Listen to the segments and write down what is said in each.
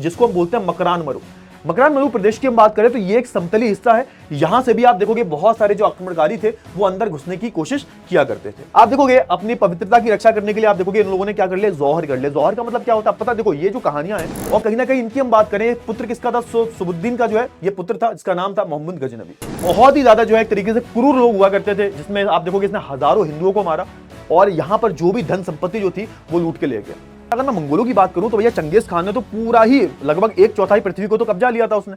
जिसको हम बोलते हैं मकरान मरु। मकरान मरु प्रदेश की हम बात करें तो ये एक समतली हिस्सा है। यहां से भी आप देखोगे बहुत सारे जो आक्रमणकारी थे वो अंदर घुसने की कोशिश किया करते थे। आप देखोगे अपनी पवित्रता की रक्षा करने के लिए आप देखोगे इन लोगों ने क्या कर लिया, जौहर कर लिया। जौहर का मतलब क्या होता है पता, देखो ये जो कहानियां हैं और कहीं ना कहीं इनकी हम बात करें, पुत्र किसका था, सुबुद्दीन का जो है ये पुत्र था, जिसका नाम था मोहम्मद गजनवी। बहुत ही ज्यादा जो है एक तरीके से क्रूर लोग हुआ करते थे, जिसमें आप देखोगे इसने हजारों हिंदुओं को मारा और यहां पर जो भी धन संपत्ति जो थी वो लूट के ले गया। अगर मैं मंगोलों की बात करूं तो भैया चंगेज खान ने तो पूरा ही लगभग 1/4 पृथ्वी को तो कब्जा लिया था उसने।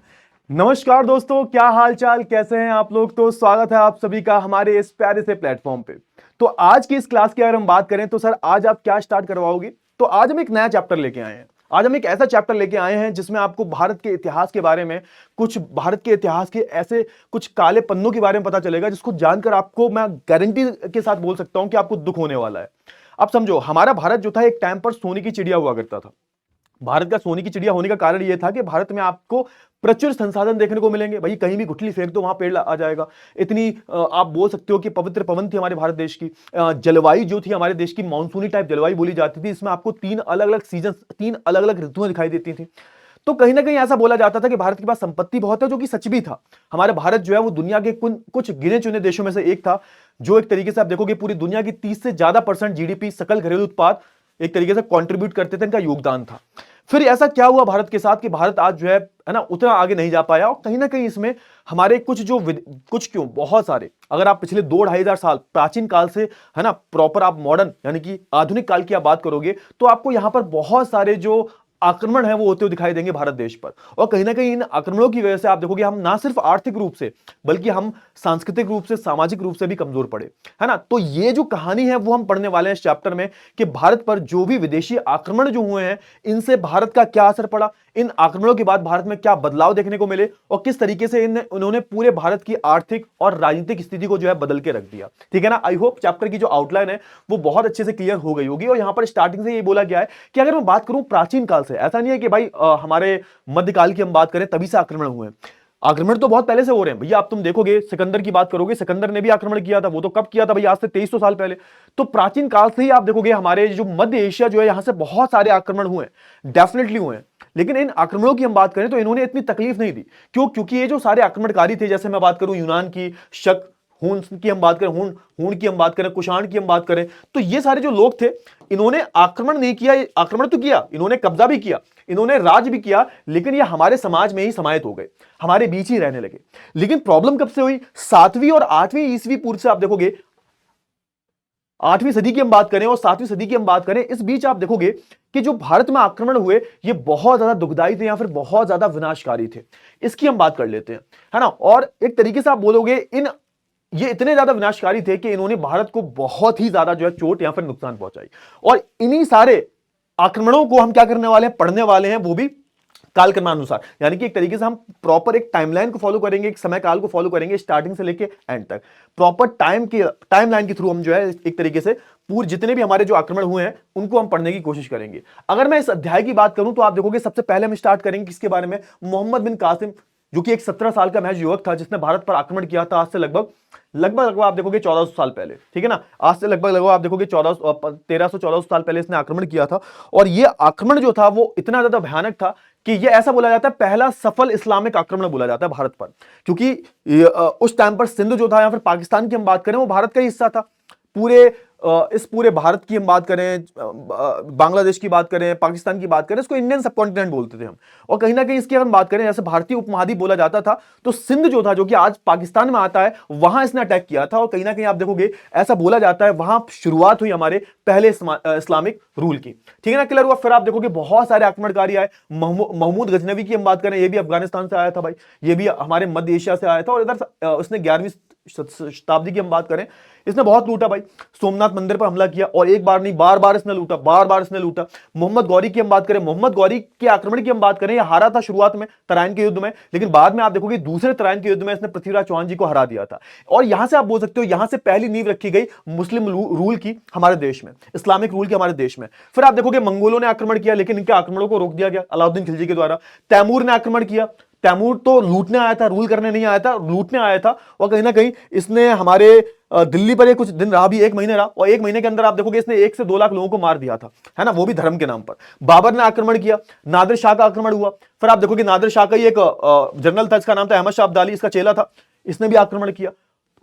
नमस्कार दोस्तों, क्या हाल चाल, कैसे हैं आप लोग। तो स्वागत है आप सभी का हमारे इस प्यारे से प्लेटफॉर्म पे। तो आज की इस क्लास की अगर हम बात करें तो सर आज आप क्या स्टार्ट करवाओगे, तो आज हम एक नया चैप्टर लेके आए हैं। आज हम एक ऐसा चैप्टर लेके आए हैं जिसमें आपको भारत के इतिहास के बारे में, कुछ भारत के इतिहास के ऐसे कुछ काले पन्नों के बारे में पता चलेगा जिसको जानकर आपको मैं गारंटी के साथ बोल सकता हूं कि आपको दुख होने वाला है। अब समझो, हमारा भारत जो था एक टाइम पर सोने की चिड़िया हुआ करता था। भारत का सोने की चिड़िया होने का कारण यह था कि भारत में आपको प्रचुर संसाधन देखने को मिलेंगे। भाई कहीं भी गुठली फेंक दो वहां पेड़ आ जाएगा। इतनी आप बोल सकते हो कि पवित्र पवन थी हमारे भारत देश की। जलवायु जो थी हमारे देश की मानसूनी टाइप जलवायु बोली जाती थी। इसमें आपको 3 अलग अलग सीजन, 3 अलग अलग ऋतुएं दिखाई देती थी। तो कहीं ना कहीं ऐसा बोला जाता था कि भारत के पास संपत्ति बहुत है, जो कि सच भी था। हमारा भारत जो है वो दुनिया के कुछ गिने चुने देशों में से एक था, जो एक तरीके से आप देखोगे पूरी दुनिया की 30 से ज्यादा % जीडीपी, सकल घरेलू उत्पाद एक तरीके से कंट्रीब्यूट करते थे, इनका योगदान था। फिर ऐसा क्या हुआ भारत के साथ कि भारत आज जो है ना उतना आगे नहीं जा पाया, और कहीं ना कहीं इसमें हमारे कुछ क्यों बहुत सारे, अगर आप पिछले 2-2.5 साल प्राचीन काल से है ना प्रॉपर आप मॉडर्न यानी कि आधुनिक काल की आप बात करोगे तो आपको यहां पर बहुत सारे जो आक्रमण है वो होते हुए दिखाई देंगे भारत देश पर। और कहीं ना कहीं इन आक्रमणों की वजह से आप देखोगे हम ना सिर्फ आर्थिक रूप से बल्कि हम सांस्कृतिक रूप से, सामाजिक रूप से भी कमजोर पड़े, है ना। तो ये जो कहानी है वो हम पढ़ने वाले हैं इस चैप्टर में कि भारत पर जो भी विदेशी आक्रमण जो हुए हैं इनसे भारत का क्या असर पड़ा, इन आक्रमणों के बाद भारत में क्या बदलाव देखने को मिले और किस तरीके से उन्होंने पूरे भारत की आर्थिक और राजनीतिक स्थिति को जो है बदल के रख दिया। ठीक है ना। आई होप चैप्टर की जो आउटलाइन है वो बहुत अच्छे से क्लियर हो गई होगी। और यहां पर स्टार्टिंग से ये बोला गया है कि अगर मैं बात करूं प्राचीन काल से, ऐसा नहीं है कि भाई हमारे मध्यकाल की हम बात करें तभी से आक्रमण हुए हैं। आक्रमण तो बहुत पहले से हो रहे हैं भैया। आप तुम देखोगे सिकंदर की बात करोगे, सिकंदर ने भी आक्रमण किया था। वो तो कब किया था भाई, आज से 2300 साल पहले। तो प्राचीन काल से ही आप देखोगे हमारे जो मध्य एशिया जो है यहां से बहुत सारे आक्रमण हुए हैं, डेफिनेटली हुए हैं। लेकिन इन आक्रमणों की हम बात करें तो इन्होंने इतनी तकलीफ नहीं दी। क्यों? क्योंकि ये जो सारे आक्रमणकारी थे, जैसे मैं बात करूं यूनान की, शक, हून की हम बात करें, हून की हम बात करें, कुषाण की हम बात करें, तो ये सारे जो लोग थे इन्होंने आक्रमण नहीं किया। आक्रमण तो किया, इन्होंने कब्जा भी किया, इन्होंने राज भी किया, लेकिन ये हमारे समाज में ही समाहित हो गए, हमारे बीच ही रहने लगे। लेकिन प्रॉब्लम कब से हुई? 7वीं और 8वीं ईस्वी पूर्व से आप देखोगे, 8वीं सदी की हम बात करें और 7वीं सदी की हम बात करें, इस बीच आप देखोगे कि जो भारत में आक्रमण हुए ये बहुत ज्यादा दुखदाई थे या फिर बहुत ज्यादा विनाशकारी थे। इसकी हम बात कर लेते हैं, है ना। और एक तरीके से आप बोलोगे ये इतने ज्यादा विनाशकारी थे कि इन्होंने भारत को बहुत ही ज्यादा जो है चोट या फिर नुकसान पहुंचाई। और इन्हीं सारे आक्रमणों को हम क्या करने वाले हैं, पढ़ने वाले हैं, वो भी कालक्रमानुसार। यानी कि एक तरीके से हम प्रॉपर एक टाइमलाइन को फॉलो करेंगे, एक समय काल को फॉलो करेंगे, स्टार्टिंग से लेके एंड तक प्रॉपर टाइमलाइन के थ्रू हम जो है एक तरीके से पूरे जितने भी हमारे जो आक्रमण हुए हैं उनको हम पढ़ने की कोशिश करेंगे। अगर मैं इस अध्याय की बात करूं तो आप देखोगे सबसे पहले हम स्टार्ट करेंगे किसके बारे में, मोहम्मद बिन कासिम, जो कि एक 17 साल का महज युवक था जिसने भारत पर आक्रमण किया था आज से लगभग आप देखोगे 1400 साल पहले। ठीक है ना। आज से लगभग आप देखोगे 1300-1400 साल पहले इसने आक्रमण किया था। और यह आक्रमण जो था वो इतना ज्यादा भयानक था कि यह ऐसा बोला जाता है पहला सफल इस्लामिक आक्रमण बोला जाता है भारत पर। क्योंकि उस टाइम पर सिंध जो था या फिर पाकिस्तान की हम बात करें वो भारत का ही हिस्सा था। इस पूरे भारत की हम बात करें, बांग्लादेश की बात करें, पाकिस्तान की बात करें, इसको इंडियन सबकॉन्टिनेंट बोलते थे हम। और कहीं ना कहीं इसकी हम बात करें, जैसे भारतीय उपमहाद्वीप बोला जाता था, तो सिंध जो था जो कि आज पाकिस्तान में आता है, वहां इसने अटैक किया था। और कहीं ना कहीं आप देखोगे ऐसा बोला जाता है वहां शुरुआत हुई हमारे पहले इस्लामिक रूल की। ठीक है ना, क्लियर हुआ। फिर आप देखोगे बहुत सारे आक्रमणकारी आए। महमूद गजनवी की हम बात करें, ये भी अफगानिस्तान से आया था भाई, ये भी हमारे मध्य एशिया से आया था। और इधर उसने 11वीं शताब्दी की हम बात करें, इसने बहुत लूटा भाई। सोमनाथ मंदिर पर हमला किया और एक बार नहीं बार बार इसने लूटा। मोहम्मद गौरी की हम बात करें, मोहम्मद गौरी के आक्रमण की हम बात करें, यह हारा था शुरुआत में तराइन के युद्ध में, लेकिन बाद में आप देखोगे दूसरे तराइन के युद्ध में इसने पृथ्वीराज चौहान जी को हरा दिया था। और यहां से आप बोल सकते हो यहां से पहली नींव रखी गई मुस्लिम रूल की हमारे देश में, इस्लामिक रूल की हमारे देश में। फिर आप देखोगे मंगोलों ने आक्रमण किया, लेकिन इनके आक्रमणों को रोक दिया गया अलाउद्दीन खिलजी के द्वारा। तैमूर ने आक्रमण किया, तैमूर तो लूटने आया था, रूल करने नहीं आया था, लूटने आया था। और कहीं ना कहीं इसने हमारे दिल्ली पर ये कुछ दिन रहा भी, 1 महीने रहा, और 1 महीने के अंदर आप देखोगे इसने 1 से 2 लाख लोगों को मार दिया था, है ना, वो भी धर्म के नाम पर। बाबर ने आक्रमण किया, नादिर शाह का आक्रमण हुआ, फिर आप देखोगे नादिर शाह का ही एक जनरल था, इसका नाम था अहमद शाह अब्दाली, इसका चेला था, इसने भी आक्रमण किया।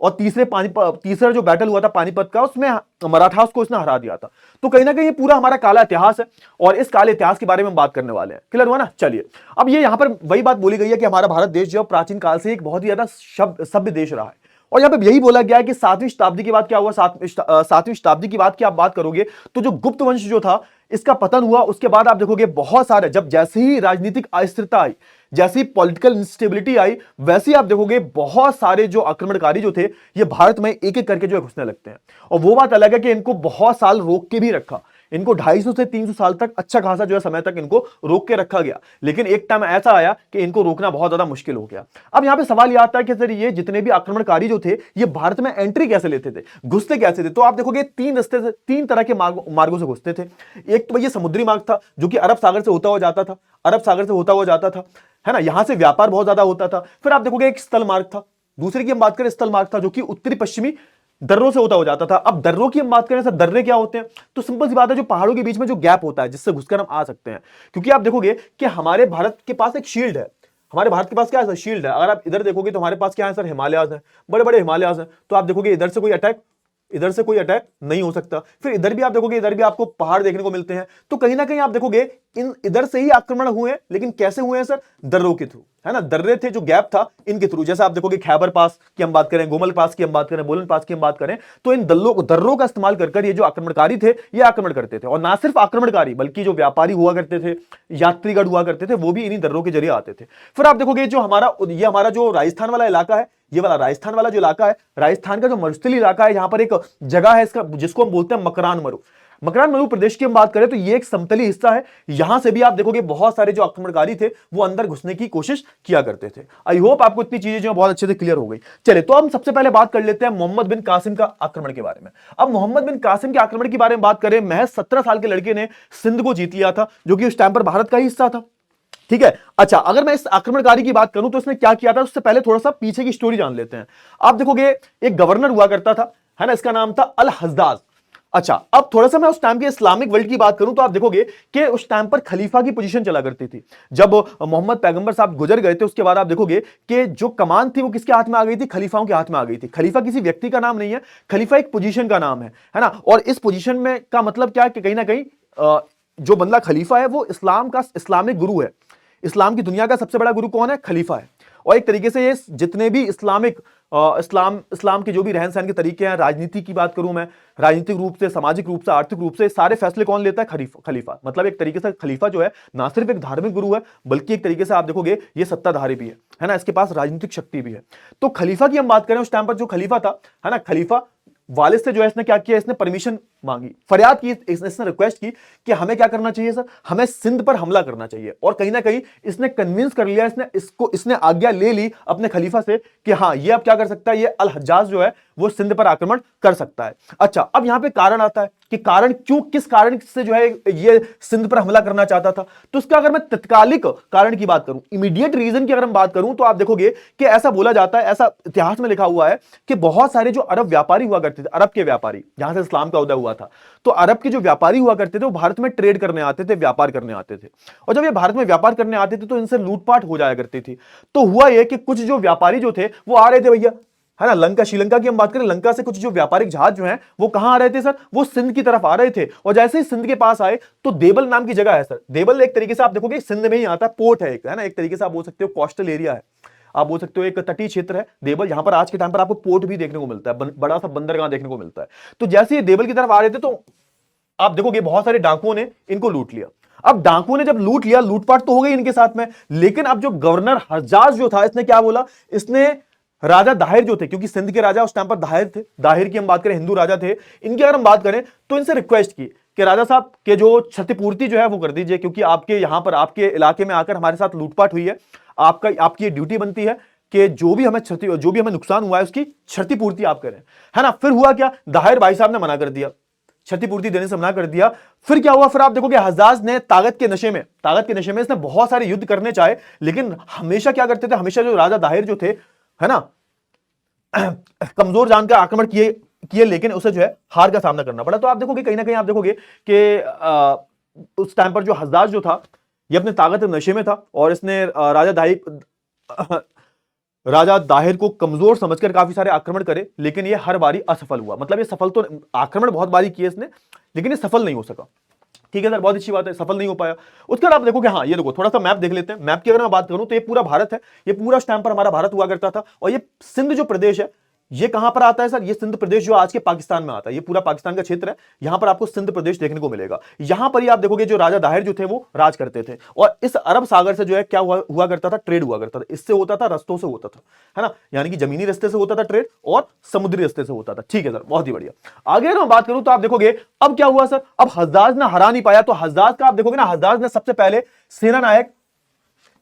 और तीसरा जो बैटल हुआ था पानीपत का, उसमें मराठास को इसने हरा दिया था। तो कहीं ना कहीं ये पूरा हमारा काला इतिहास है, और इस काले इतिहास के बारे में हम बात करने वाले हैं। क्लियर हुआ ना? चलिए, अब ये यहां पर वही बात बोली गई है कि हमारा भारत देश जो प्राचीन काल से एक बहुत ही ज्यादा सभ्य देश रहा है। और यहां पे यही बोला गया है कि 7वीं शताब्दी के बाद क्या हुआ, 7वीं शताब्दी की बात की आप बात करोगे तो जो गुप्त वंश जो था इसका पतन हुआ। उसके बाद आप देखोगे बहुत सारे, जब जैसे ही राजनीतिक अस्थिरता आई, जैसी पॉलिटिकल इंस्टेबिलिटी आई, वैसे ही आप देखोगे बहुत सारे जो आक्रमणकारी जो थे ये भारत में एक एक करके जो है घुसने लगते हैं। और वो बात अलग है कि इनको बहुत साल रोक के भी रखा, इनको 250 से 300 साल तक अच्छा खासा जो है समय तक इनको रोक के रखा गया। लेकिन एक टाइम ऐसा आया कि इनको रोकना बहुत ज्यादा मुश्किल हो गया। अब यहां पे सवाल यह आता है कि सर ये जितने भी आक्रमणकारी जो थे ये भारत में एंट्री कैसे लेते थे, घुसते कैसे थे? तो आप देखोगे 3 रास्ते से, 3 तरह के मार्गों से घुसते थे। एक तो ये समुद्री मार्ग था जो कि अरब सागर से होता हुआ जाता था, अरब सागर से होता हुआ जाता था, है ना, यहां से व्यापार बहुत ज्यादा होता था। फिर आप देखोगे एक स्थल मार्ग था, दूसरे की हम बात करें स्थल मार्ग था जो कि उत्तरी पश्चिमी दर्रों से होता हो जाता था। अब दर्रों की हम बात करें, सर दर्रे क्या होते हैं? तो सिंपल सी बात है, जो पहाड़ों के बीच में जो गैप होता है जिससे घुसकर हम आ सकते हैं। क्योंकि आप देखोगे कि हमारे भारत के पास एक शील्ड है, हमारे भारत के पास क्या है सर? शील्ड है। अगर आप इधर देखोगे तो हमारे पास क्या है सर? हिमालयाज है, बड़े बड़े हिमालयाज हैं। तो आप देखोगे इधर से कोई अटैक नहीं हो सकता। फिर इधर भी आप देखोगे, इधर भी आपको पहाड़ देखने को मिलते हैं। तो कहीं ना कहीं आप देखोगे इधर से ही आक्रमण हुए हैं, लेकिन कैसे हुए हैं सर? दर्रों के थ्रू, है ना, दर्रे थे जो गैप था इनके थ्रू। जैसे आप देखोगे खैबर पास की हम बात करें, गोमल पास की हम बात करें, बोलन पास की हम बात करें, तो इन दर्रों का इस्तेमाल कर ये जो आक्रमणकारी थे ये आक्रमण करते थे। और ना सिर्फ आक्रमणकारी बल्कि जो व्यापारी हुआ करते थे, यात्रीगढ़ हुआ करते थे, वो भी इन्हीं दर्रों के जरिए आते थे। फिर आप देखोगे जो हमारा जो राजस्थान वाला इलाका है, ये वाला राजस्थान वाला जो इलाका है, राजस्थान का जो मरुस्थलीय इलाका है, यहां पर एक जगह है इसका जिसको हम बोलते हैं मकरान मरु। मकरान मरु प्रदेश की हम बात करें तो ये एक समतली हिस्सा है। यहां से भी आप देखोगे बहुत सारे जो आक्रमणकारी थे वो अंदर घुसने की कोशिश किया करते थे। आई होप आपको इतनी चीजें जो बहुत अच्छे से क्लियर हो गई। चलिए, तो हम सबसे पहले बात कर लेते हैं मोहम्मद बिन कासिम का आक्रमण के बारे में। अब मोहम्मद बिन कासिम के आक्रमण के बारे में बात करें, महज 17 साल के लड़के ने सिंध को जीत लिया था, जो कि उस टाइम पर भारत का ही हिस्सा था। ठीक है, अच्छा, अगर मैं इस आक्रमणकारी की बात करूं तो इसने क्या किया था, उससे पहले थोड़ा सा पीछे की स्टोरी जान लेते हैं। आप देखोगे एक गवर्नर हुआ करता था, है ना, इसका नाम था अल हज्जाज। अच्छा, अब थोड़ा सा मैं उस टाइम के इस्लामिक वर्ल्ड की बात करूं तो आप देखोगे कि उस टाइम पर खलीफा की पोजीशन चला करती थी। जब मोहम्मद पैगंबर साहब गुजर गए थे उसके बाद आप देखोगे कि जो कमान थी वो किसके हाथ में आ गई थी? खलीफाओं के हाथ में आ गई थी। खलीफा किसी व्यक्ति का नाम नहीं है, खलीफा एक पोजीशन का नाम है ना। और इस पोजीशन में का मतलब क्या है कि कहीं ना कहीं जो बंदा खलीफा है वो इस्लामिक गुरु है। इस्लाम की दुनिया का सबसे बड़ा गुरु कौन है? खलीफा है। और एक तरीके से ये जितने भी इस्लाम के जो भी रहन सहन के तरीके हैं, राजनीति की बात करूं मैं, राजनीतिक रूप से, सामाजिक रूप से, आर्थिक रूप से, सारे फैसले कौन लेता है? खलीफा। मतलब एक तरीके से खलीफा जो है ना सिर्फ एक धार्मिक गुरु है बल्कि एक तरीके से आप देखोगे ये सत्ताधारी भी है ना, इसके पास राजनीतिक शक्ति भी है। तो खलीफा की हम बात करें, उस टाइम पर जो खलीफा था, है ना, खलीफा वालिद से जो है इसने क्या किया? इसने परमिशन मांगी, फरियाद की, इसने रिक्वेस्ट की कि हमें क्या करना चाहिए सर? हमें सिंध पर हमला करना चाहिए। और कहीं ना कहीं इसने कन्विंस कर लिया, इसने आज्ञा ले ली अपने खलीफा से कि हाँ, ये अब क्या कर सकता है, ये अल हज्जाज जो है वो सिंध पर आक्रमण कर सकता है। अच्छा, अब यहां पे कारण आता है कि कारण क्यों, किस कारण से जो है ये सिंध पर हमला करना चाहता था। तो इसका अगर मैं तत्कालिक कारण की बात करूं, इमीडिएट रीजन की अगर हम बात करूं, तो आप देखोगे कि ऐसा बोला जाता है, ऐसा इतिहास में लिखा हुआ है कि बहुत सारे जो अरब व्यापारी हुआ करते थे, अरब के व्यापारी, जहां से इस्लाम का उदय हुआ था, तो अरब के जो व्यापारी हुआ करते थे वो भारत में ट्रेड करने आते थे, व्यापार करने आते थे। और जब ये भारत में व्यापार करने आते थे तो इनसे लूटपाट हो जाया करती थी। तो हुआ ये कि कुछ जो व्यापारी जो थे वो आ रहे थे भैया, है ना, लंका, श्रीलंका की हम बात करें, लंका से कुछ जो व्यापारिक जहाज जो हैं वो कहां आ रहे थे सर? वो सिंध की तरफ आ रहे थे। और जैसे ही सिंध के पास आए तो देबल नाम की जगह है सर। देबल एक तरीके से आप देखोगे सिंध में ही आता है, पोर्ट है एक, है ना, एक तरीके से आप बोल सकते हो कोस्टल एरिया है, आप बोल सकते हो एक तटीय क्षेत्र है देबल। यहां पर आज के टाइम पर आपको पोर्ट भी देखने को मिलता है, बड़ा सा बंदरगाह देखने को मिलता है। तो जैसे ये देबल की तरफ आ रहे थे तो आप देखोगे बहुत सारे डाकुओं ने इनको लूट लिया। अब डाकुओं ने जब लूट लिया, लूटपाट तो हो गई इनके साथ में, लेकिन अब जो गवर्नर हज्जाज जो था इसने क्या बोला? इसने राजा दाहिर जो थे, क्योंकि सिंध के राजा उस टाइम पर दाहिर थे, दाहिर की हम बात करें, हिंदू राजा थे, इनकी अगर हम बात करें तो इनसे रिक्वेस्ट की कि राजा साहब के जो क्षतिपूर्ति जो है वो कर दीजिए, क्योंकि आपके यहां पर, आपके इलाके में आकर हमारे साथ लूटपाट हुई है, आपकी ड्यूटी बनती है कि जो भी हमें नुकसान हुआ है उसकी क्षतिपूर्ति आप करें, है ना। फिर हुआ क्या? दाहिर भाई साहब ने मना कर दिया क्षतिपूर्ति देने से मना कर दिया। फिर क्या हुआ, फिर आप देखोगे हज्जाज ने ताकत के नशे में इसने बहुत सारे युद्ध करने चाहे, लेकिन हमेशा क्या करते थे, हमेशा जो राजा दाहिर जो थे, है ना, कमजोर जान का आक्रमण किए, लेकिन उसे जो है हार का सामना करना पड़ा। तो आप देखोगे कहीं ना कहीं आप देखोगे कि उस टाइम पर जो हज्जाज जो था, ये अपने ताकत के नशे में था, और इसने राजा दाहिर को कमजोर समझकर काफी सारे आक्रमण करे, लेकिन ये हर बारी असफल हुआ। मतलब ये सफल तो, आक्रमण बहुत बारी किए इसने, लेकिन ये सफल नहीं हो सका। ठीक है सर, बहुत अच्छी बात है, सफल नहीं हो पाया। उसके बाद आप देखोगे, हाँ ये देखो थोड़ा सा मैप देख लेते हैं। मैप की अगर मैं बात करूं तो ये पूरा भारत है, ये पूरा उस टाइम पर हमारा भारत हुआ करता था। और ये सिंध जो प्रदेश है, ये कहां पर आता है सर, ये सिंध प्रदेश जो आज के पाकिस्तान में आता है, ये पूरा पाकिस्तान का क्षेत्र है। यहां पर आपको सिंध प्रदेश देखने को मिलेगा। यहां पर ही आप देखोगे जो राजा दाहिर जो थे वो राज करते थे, और इस अरब सागर से जो है क्या हुआ करता था, ट्रेड हुआ करता था। इससे होता था, रस्तों से होता था, है ना, यानी कि जमीनी रास्ते से होता था ट्रेड, और समुद्री रास्ते से होता था। ठीक है सर, बहुत ही बढ़िया। आगे अगर मैं बात करूं तो आप देखोगे अब क्या हुआ सर, अब हज्जाज ने हरा नहीं पाया, तो हज्जाज का आप देखोगे ना, हज्जाज ने सबसे पहले सेनानायक,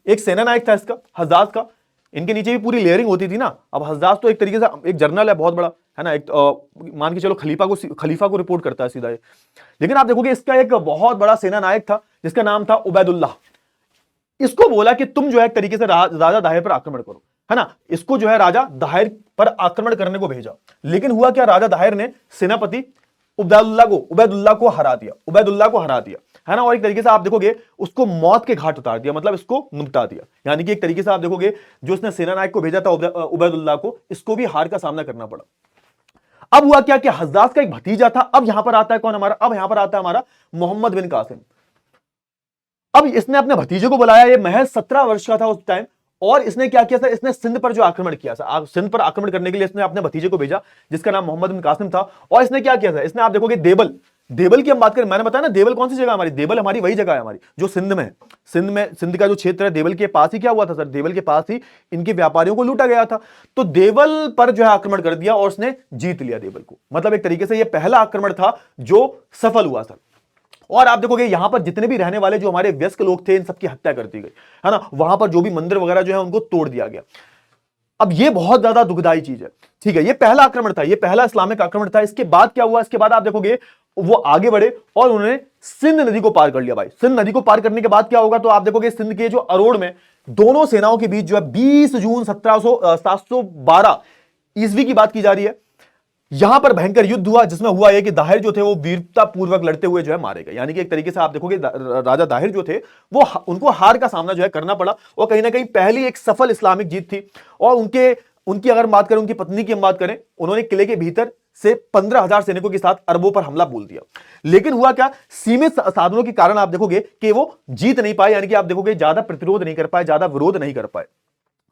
एक सेनानायक था इसका, हज्जाज का, इनके नीचे भी पूरी लेयरिंग होती थी ना। अब हज्जाज तो एक तरीके से एक जनरल है बहुत बड़ा, है ना, एक मान के चलो खलीफा को रिपोर्ट करता है सीधा ये। लेकिन आप देखोगे इसका एक बहुत बड़ा सेना नायक था जिसका नाम था उबैदुल्लाह। इसको बोला कि तुम जो है एक तरीके से राजा दाहिर पर आक्रमण करो, है ना, इसको जो है राजा दाहिर पर आक्रमण करने को भेजा। लेकिन हुआ क्या, राजा दाहिर ने सेनापति उबैदुल्लाह को हरा दिया, है ना, और एक तरीके से आप देखोगे उसको मौत के घाट उतार दिया, मतलब इसको निपटा दिया। यानी कि एक तरीके से आप देखोगे जो उसने सेना नायक को भेजा था उबैदुल्लाह को, इसको भी हार का सामना करना पड़ा। अब हुआ क्या कि हज्जाज का एक भतीजा था, अब यहां पर आता है कौन हमारा, अब यहां पर आता है हमारा मोहम्मद बिन कासिम। अब इसने अपने भतीजे को बुलाया, ये महज 17 वर्ष का था उस टाइम, और इसने क्या किया था, इसने सिंध पर जो आक्रमण किया था, सिंध पर आक्रमण करने के लिए इसने अपने भतीजे को भेजा जिसका नाम मोहम्मद बिन कासिम था। और इसने क्या किया था, इसने आप देखोगे देवल की हम बात करें, मैंने बताया ना देवल कौन सी जगह हमारी, देवल हमारी वही जगह है हमारी जो सिंध में, सिंध का जो क्षेत्र है, देवल के पास ही क्या हुआ था सर, देवल के पास ही इनके व्यापारियों को लूटा गया था। तो देवल पर जो है आक्रमण कर दिया और उसने जीत लिया देवल को। मतलब एक तरीके से यह पहला आक्रमण था जो सफल हुआ सर। और आप देखोगे यहां पर जितने भी रहने वाले जो हमारे वयस्क लोग थे, इन सबकी हत्या कर दी गई, है ना, वहां पर जो भी मंदिर वगैरह जो है उनको तोड़ दिया गया। अब ये बहुत ज्यादा दुखदाई चीज है। ठीक है, ये पहला आक्रमण था, ये पहला इस्लामिक आक्रमण था। इसके बाद क्या हुआ, इसके बाद आप देखोगे वो आगे बढ़े और उन्होंने सिंध नदी को पार कर लिया। भाई सिंध नदी को पार करने के बाद क्या होगा, तो आप देखोगे सिंध के जो अरोड़ में दोनों सेनाओं के बीच जो है 20 जून 712 ईस्वी की बात की जा रही है, यहां पर भयंकर युद्ध हुआ, जिसमें हुआ यह कि दाहिर जो थे वो वीरता पूर्वक लड़ते हुए जो है मारे गए। यानी कि एक तरीके से आप देखोगे राजा दाहिर जो थे वो उनको हार का सामना जो है करना पड़ा, और कहीं ना कहीं पहली एक सफल इस्लामिक जीत थी। और उनकी अगर बात करें, उनकी पत्नी की हम बात करें, उन्होंने किले के भीतर से 15,000 सैनिकों के साथ अरबों पर हमला बोल दिया। लेकिन हुआ क्या, सीमित साधनों के कारण आप देखोगे कि वो जीत नहीं पाए, यानी कि आप देखोगे ज्यादा प्रतिरोध नहीं कर पाए, ज्यादा विरोध नहीं कर पाए।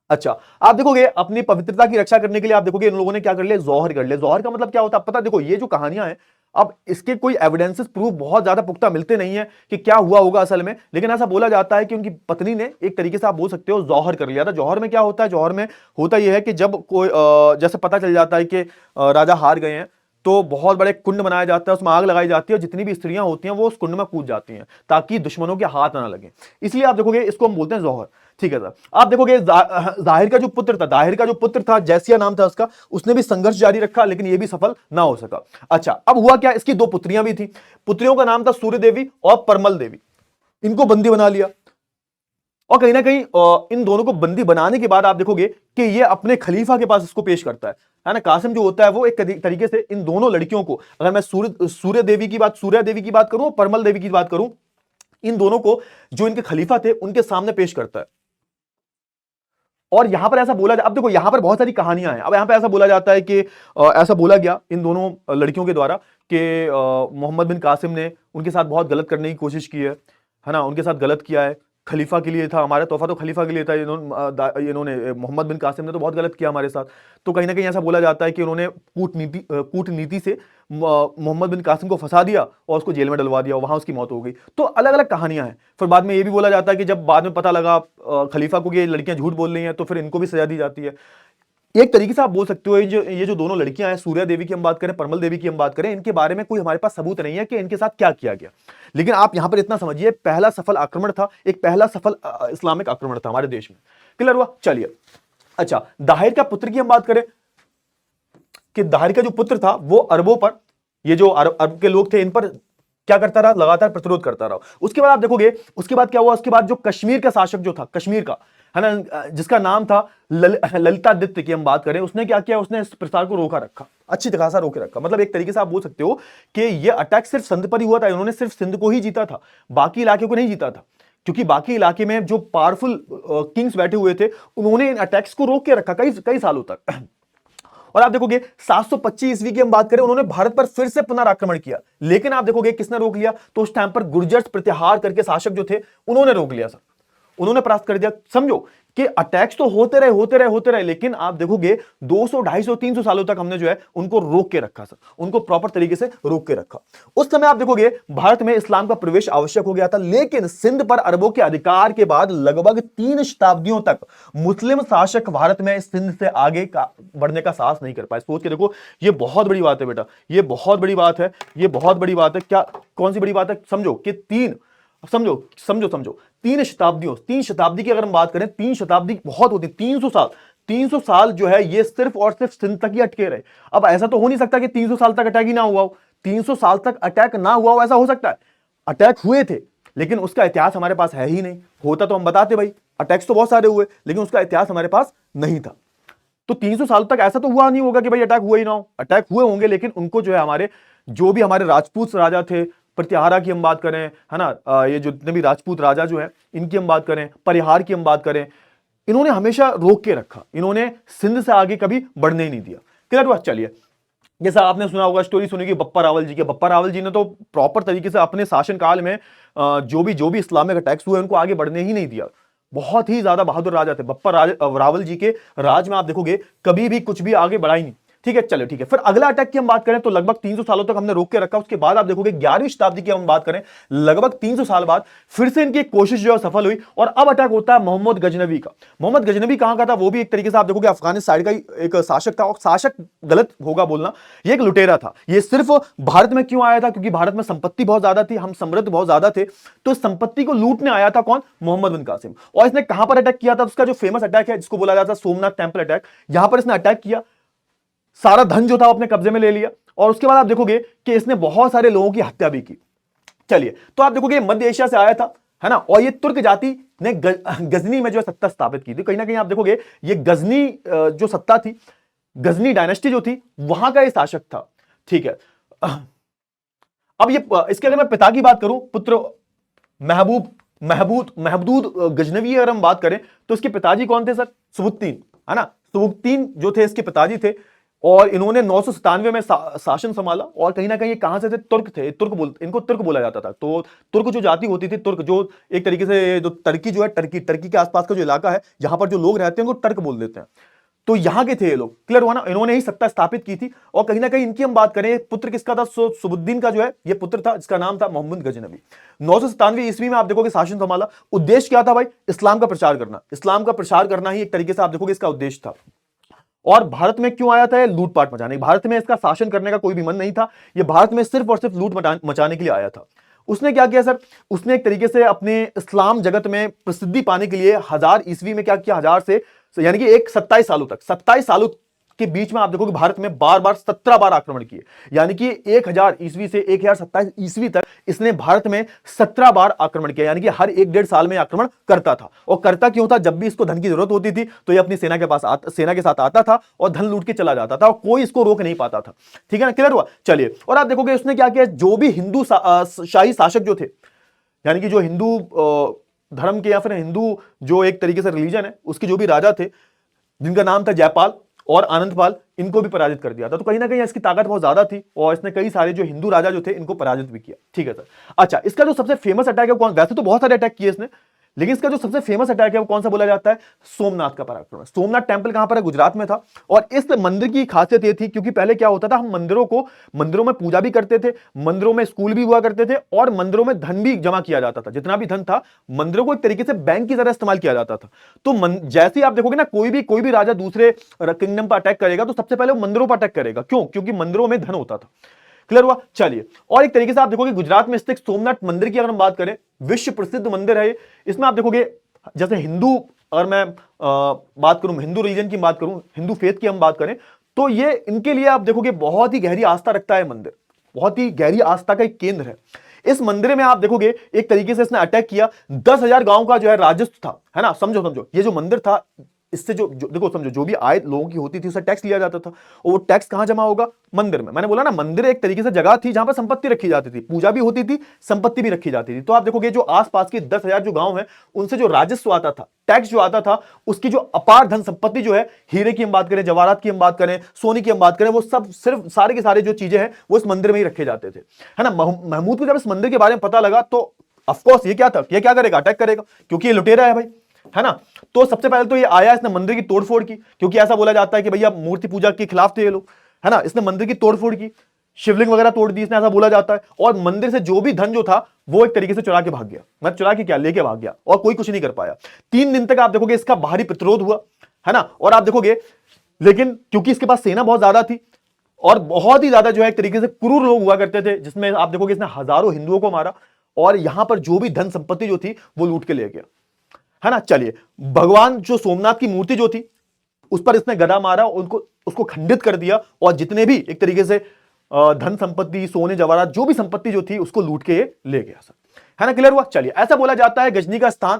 अच्छा, आप देखोगे अपनी पवित्रता की रक्षा करने के लिए आप देखोगे इन लोगों ने क्या कर लिया, जौहर कर लिया। जौहर का मतलब क्या होता है पता, देखो ये जो कहानियां हैं, अब इसके कोई एविडेंसेस प्रूफ बहुत ज्यादा पुख्ता मिलते नहीं है कि क्या हुआ होगा असल में, लेकिन ऐसा बोला जाता है कि उनकी पत्नी ने एक तरीके से आप बोल सकते हो जौहर कर लिया था। जौहर में क्या होता है, जौहर में होता यह है कि जब कोई जैसे पता चल जाता है कि राजा हार गए हैं, तो बहुत बड़े कुंड बनाया जाता है, उसमें आग लगाई जाती है, और जितनी भी स्त्रियां होती हैं वो उस कुंड में कूद जाती हैं ताकि दुश्मनों के हाथ ना लगे। इसलिए आप देखोगे इसको हम बोलते हैं जौहर। ठीक है सर, आप देखोगे दाहिर का जो पुत्र था जैसिया नाम था उसका, उसने भी संघर्ष जारी रखा, लेकिन यह भी सफल ना हो सका। अच्छा, अब हुआ क्या, इसकी दो पुत्रियां भी थी, पुत्रियों का नाम था सूर्य देवी और परमल देवी। इनको बंदी बना लिया, और कहीं ना कहीं इन दोनों को बंदी बनाने के बाद आप देखोगे कि ये अपने खलीफा के पास इसको पेश करता है ना। कासिम जो होता है वो एक तरीके से इन दोनों लड़कियों को, अगर मैं सूर्या देवी की बात करूं, परमल देवी की बात करूं, इन दोनों को जो इनके खलीफा थे उनके सामने पेश करता है। और यहां पर ऐसा बोला, अब देखो यहां पर बहुत सारी कहानियां हैं। अब यहां पर ऐसा बोला जाता है कि ऐसा बोला गया इन दोनों लड़कियों के द्वारा कि मोहम्मद बिन कासिम ने उनके साथ बहुत गलत करने की कोशिश की है ना, उनके साथ गलत किया है। खलीफा के लिए था, हमारा तोहफा तो खलीफा के लिए था, इन्होंने मोहम्मद बिन कासिम ने तो बहुत गलत किया हमारे साथ। तो कहीं ना कहीं ऐसा बोला जाता है कि उन्होंने कूटनीति से मोहम्मद बिन कासिम को फंसा दिया और उसको जेल में डलवा दिया, वहां उसकी मौत हो गई। तो अलग अलग कहानियां हैं। फिर बाद में ये भी बोला जाता है कि जब बाद में पता लगा खलीफा को कि ये लड़कियां झूठ बोल रही हैं, तो फिर इनको भी सजा दी जाती है। एक तरीके से आप बोल सकते हो ये जो दोनों लड़कियां हैं, सूर्या देवी की हम बात करें, परमल देवी की हम बात करें, इनके बारे में कोई हमारे पास सबूत नहीं है कि इनके साथ क्या किया गया। लेकिन आप यहां पर इतना समझिए, पहला सफल आक्रमण था, एक पहला सफल इस्लामिक आक्रमण था हमारे देश में। क्लियर हुआ, चलिए। अच्छा, दाहिर का पुत्र की हम बात करें कि दाहिर का जो पुत्र था वो अरबों पर ये जो अरब अरब के लोग थे इन पर क्या करता रहा, लगातार प्रतिरोध करता रहा। उसके बाद आप देखोगे उसके बाद क्या हुआ, उसके बाद जो कश्मीर का शासक जो था, कश्मीर का, है ना, जिसका नाम था ललितादित्य की हम बात करें, उसने क्या किया, उसने इस प्रसार को रोका रखा, अच्छी तरह से रोके रखा। मतलब एक तरीके से आप बोल सकते हो कि ये अटैक सिर्फ सिंध पर ही हुआ था, इन्होंने सिर्फ सिंध को ही जीता था, बाकी इलाके को नहीं जीता था, क्योंकि बाकी इलाके में जो पावरफुल किंग्स बैठे हुए थे उन्होंने इन अटैक्स को रोक के रखा कई कई सालों तक। और आप देखोगे 725 ईस्वी की हम बात करें, उन्होंने भारत पर फिर से पुनराक्रमण किया, लेकिन आप देखोगे किसने रोक लिया, तो उस टाइम पर गुर्जर प्रतिहार करके शासक जो थे उन्होंने रोक लिया सर, उन्होंने परास्त कर दिया। समझो कि अटैक्स तो होते रहे, लेकिन आप देखोगे 200 250 300 सालों तक हमने जो है उनको रोक के रखा सर, उनको प्रॉपर तरीके से रोक के रखा। उस समय आप देखोगे भारत में इस्लाम का प्रवेश आवश्यक हो गया था, लेकिन सिंध पर अरबों के अधिकार के बाद लगभग 3 शताब्दियों तक मुस्लिम शासक भारत में सिंध से आगे का बढ़ने का साहस नहीं कर पाए। सोच के देखो, ये बहुत बड़ी बात है बेटा, ये बहुत बड़ी बात है, ये बहुत बड़ी बात है। क्या, कौन सी बड़ी बात है, समझो कि समझो 3 शताब्दी की अगर हम बात करें, 3 शताब्दी बहुत होती है, 300 साल जो है ये सिर्फ और सिर्फ सिंध तक ही अटके रहे। अब ऐसा तो हो नहीं सकता कि 300 साल तक अटैक ही ना हुआ हो, 300 साल तक अटैक ना हुआ हो, ऐसा हो सकता है? अटैक हुए थे, लेकिन उसका इतिहास हमारे पास है ही नहीं। होता तो हम बताते भाई, अटैक्स तो बहुत सारे हुए, लेकिन उसका इतिहास हमारे पास नहीं था। तो 300 साल तक ऐसा तो हुआ नहीं होगा कि भाई अटैक हुआ ही ना हो, अटैक हुए होंगे, लेकिन उनको जो है हमारे जो भी हमारे राजपूत राजा थे, प्रतिहारा की हम बात करें, है ना, ये जो जितने भी राजपूत राजा जो है इनकी हम बात करें, परिहार की हम बात करें, इन्होंने हमेशा रोक के रखा, इन्होंने सिंध से आगे कभी बढ़ने ही नहीं दिया। क्लियर हुआ? चलिए, जैसा आपने सुना होगा, स्टोरी सुनी कि बप्पा रावल जी के, बप्पा रावल जी ने तो प्रॉपर तरीके से अपने शासनकाल में जो भी इस्लामिक अटैक्स हुए उनको आगे बढ़ने ही नहीं दिया। बहुत ही ज्यादा बहादुर राजा थे बप्पा रावल जी के राज में, आप देखोगे कभी भी कुछ भी आगे बढ़ा ही नहीं। ठीक है, चलो ठीक है। फिर अगला अटैक की हम बात करें तो लगभग 300 सालों तक हमने रोक के रखा। उसके बाद आप देखोगे 11वीं शताब्दी की हम बात करें, लगभग 300 साल बाद फिर से इनकी एक कोशिश जो है सफल हुई, और अब अटैक होता है मोहम्मद गजनवी का। मोहम्मद गजनवी कहां का था? वो भी एक तरीके से आप देखोगे अफगानिस्तान साइड का ही एक शासक था, और शासक गलत होगा बोलना, ये एक लुटेरा था। ये सिर्फ भारत में क्यों आया था? क्योंकि भारत में संपत्ति बहुत ज्यादा थी, हम समृद्ध बहुत ज्यादा थे, तो संपत्ति को लूटने आया था कौन? मोहम्मद बिन कासिम। और इसने कहां पर अटैक किया था? उसका जो फेमस अटैक है जिसको बोला जाता है सोमनाथ टेंपल अटैक, यहां पर इसने अटैक किया, सारा धन जो था अपने कब्जे में ले लिया, और उसके बाद आप देखोगे कि इसने बहुत सारे लोगों की हत्या भी की। चलिए, तो आप देखोगे मध्य एशिया से आया था, है ना, और ये तुर्क जाति ने गजनी में जो सत्ता स्थापित की थी। कहीं ना कहीं आप देखोगे ये गजनी जो सत्ता थी, गजनी डायनेस्टी जो थी, वहां का ये शासक था। ठीक है, अब ये इसके अगर मैं पिता की बात करूं, पुत्र महबूद गजनवी अगर हम बात करें तो इसके पिताजी कौन थे सर? सुबुत्तीन, है ना, सुबुत्तीन जो थे इसके पिताजी थे, और इन्होंने 997 में शासन संभाला। और कहीं ना कहीं ये कहां से थे? तुर्क थे, इनको तुर्क बोला जाता था। तो तुर्क जो जाति होती थी, तुर्क जो एक तरीके से जो टर्की जो है, टर्की के आसपास का जो इलाका है जहां पर जो लोग रहते हैं उनको टर्क बोल देते हैं, तो यहां के थे ये लोग। क्लियर हुआ ना? इन्होंने ही सत्ता स्थापित की थी। और कहीं ना कहीं इनकी हम बात करें, पुत्र किसका था? सुबुद्दीन का जो है ये पुत्र था, जिसका नाम था मोहम्मद गजनवी। 997 ईस्वी में आप देखोगे शासन संभाला। उद्देश्य क्या था भाई? इस्लाम का प्रचार करना, इस्लाम का प्रचार करना ही एक तरीके से आप देखोगे इसका उद्देश्य था। और भारत में क्यों आया था? लूटपाट मचाने। भारत में इसका शासन करने का कोई भी मन नहीं था, ये भारत में सिर्फ और सिर्फ लूट मचाने के लिए आया था। उसने क्या किया सर? उसने एक तरीके से अपने इस्लाम जगत में प्रसिद्धि पाने के लिए 1000 ईस्वी में क्या किया? 1000 से यानी कि 27 सालों तक, 27 सालों के बीच में आप देखोगे भारत में बार बार 17 बार आक्रमण किए। यानी कि 1000 ईस्वी से 1027 ईस्वी तक इसने भारत में 17 बार आक्रमण किया, यानी कि हर 1-1.5 साल में आक्रमण करता था। और करता क्यों था? जब भी इसको धन की जरूरत होती थी तो ये अपनी सेना के साथ आता था और धन लूट के चला जाता था, और कोई इसको रोक नहीं पाता था। ठीक है ना? क्लियर हुआ? चलिए, और आप देखोगे उसने क्या किया, जो भी हिंदू शाही शासक जो थे, यानी कि जो हिंदू धर्म के या फिर हिंदू जो एक तरीके से रिलीजन है उसके जो भी राजा थे, जिनका नाम था जयपाल और आनंदपाल, इनको भी पराजित कर दिया था। तो कहीं ना कहीं इसकी ताकत बहुत ज्यादा थी, और इसने कई सारे जो हिंदू राजा जो थे इनको पराजित भी किया। ठीक है सर। अच्छा, इसका जो सबसे फेमस अटैक है कौन? वैसे तो बहुत सारे अटैक किए इसने, लेकिन इसका जो सबसे फेमस अटैक है वो कौन सा बोला जाता है? सोमनाथ का पराक्रम। सोमनाथ टेंपल कहां पर है? गुजरात में था। और इस मंदिर की खासियत ये थी, क्योंकि पहले क्या होता था, हम मंदिरों में पूजा भी करते थे, मंदिरों में स्कूल भी हुआ करते थे, और मंदिरों में धन भी जमा किया जाता था। जितना भी धन था, मंदिरों को एक तरीके से बैंक की तरह इस्तेमाल किया जाता था। तो जैसे ही आप देखोगे ना, कोई भी राजा दूसरे किंगडम पर अटैक करेगा तो सबसे पहले वो मंदिरों पर अटैक करेगा। क्यों? क्योंकि मंदिरों में धन होता था। क्लियर हुआ? चलिए, और एक तरीके से आप देखोगे गुजरात में स्थित सोमनाथ मंदिर की अगर हम बात करें, विश्व प्रसिद्ध मंदिर है। इसमें आप देखोगे जैसे हिंदू, अगर मैं बात करूं, हिंदू रिलीजन की बात करूं, हिंदू फेथ की हम बात करें, तो ये इनके लिए आप देखोगे बहुत ही गहरी आस्था रखता है मंदिर। बहुत ही गहरी आस्था का एक केंद्र है। इस मंदिर में आप देखोगे एक तरीके से इसने अटैक किया, 10,000 गांव का जो है राजस्व था, है ना। समझो समझो, ये जो मंदिर था, इससे जो देखो समझो, जो भी आय लोगों की होती थी उससे टैक्स लिया जाता था, और वो टैक्स कहां जमा होगा? मंदिर में। मैंने बोला ना, मंदिर एक तरीके से जगह थी जहां पर संपत्ति रखी जाती थी, पूजा भी होती थी, संपत्ति भी रखी जाती थी। तो आप देखोगे जो आसपास के 10,000 जो गांव है, उनसे जो राजस्व आता था, टैक्स जो आता था, उसकी जो अपार धन संपत्ति जो है, हीरे की हम बात करें, जवाहरात की हम बात करें, सोने की हम बात करें, वो सब सिर्फ सारे के सारे जो चीजें हैं वो इस मंदिर में ही रखे जाते थे, है ना। महमूद को जब इस मंदिर के बारे में पता लगा तो ऑफकोर्स ये क्या था, ये क्या करेगा? अटैक करेगा, क्योंकि ये लुटेरा है भाई, है ना। तो सबसे पहले तो ये आया, इसने मंदिर की तोड़फोड़ की, क्योंकि ऐसा बोला जाता है कि भैया मूर्ति पूजा के खिलाफ थे ये लोग, है ना। इसने मंदिर की तोड़फोड़ की, शिवलिंग वगैरह तोड़ दी इसने, ऐसा बोला जाता है। और मंदिर से जो भी धन जो था वो एक तरीके से चुरा के भाग गया, मतलब चुरा के क्या, लेके भाग गया, और कोई कुछ नहीं कर पाया। 3 दिन तक आप देखोगे इसका बाहरी प्रतिरोध हुआ, है ना। और आप देखोगे, लेकिन क्योंकि इसके पास सेना बहुत ज्यादा थी और बहुत ही ज्यादा जो है एक तरीके से क्रूर लोग हुआ करते थे, जिसमें आप देखोगे इसने हजारों हिंदुओं को मारा, और यहां पर जो भी धन संपत्ति जो थी वो लूट के ले गया, है ना। चलिए, भगवान जो सोमनाथ की मूर्ति जो थी उस पर इसने गदा मारा, उनको उसको खंडित कर दिया, और जितने भी एक तरीके से धन संपत्ति, सोने जवाहरात, जो भी संपत्ति जो थी उसको लूट के ले गया सर, है ना। क्लियर हुआ? चलिए, ऐसा बोला जाता है गजनी का स्थान।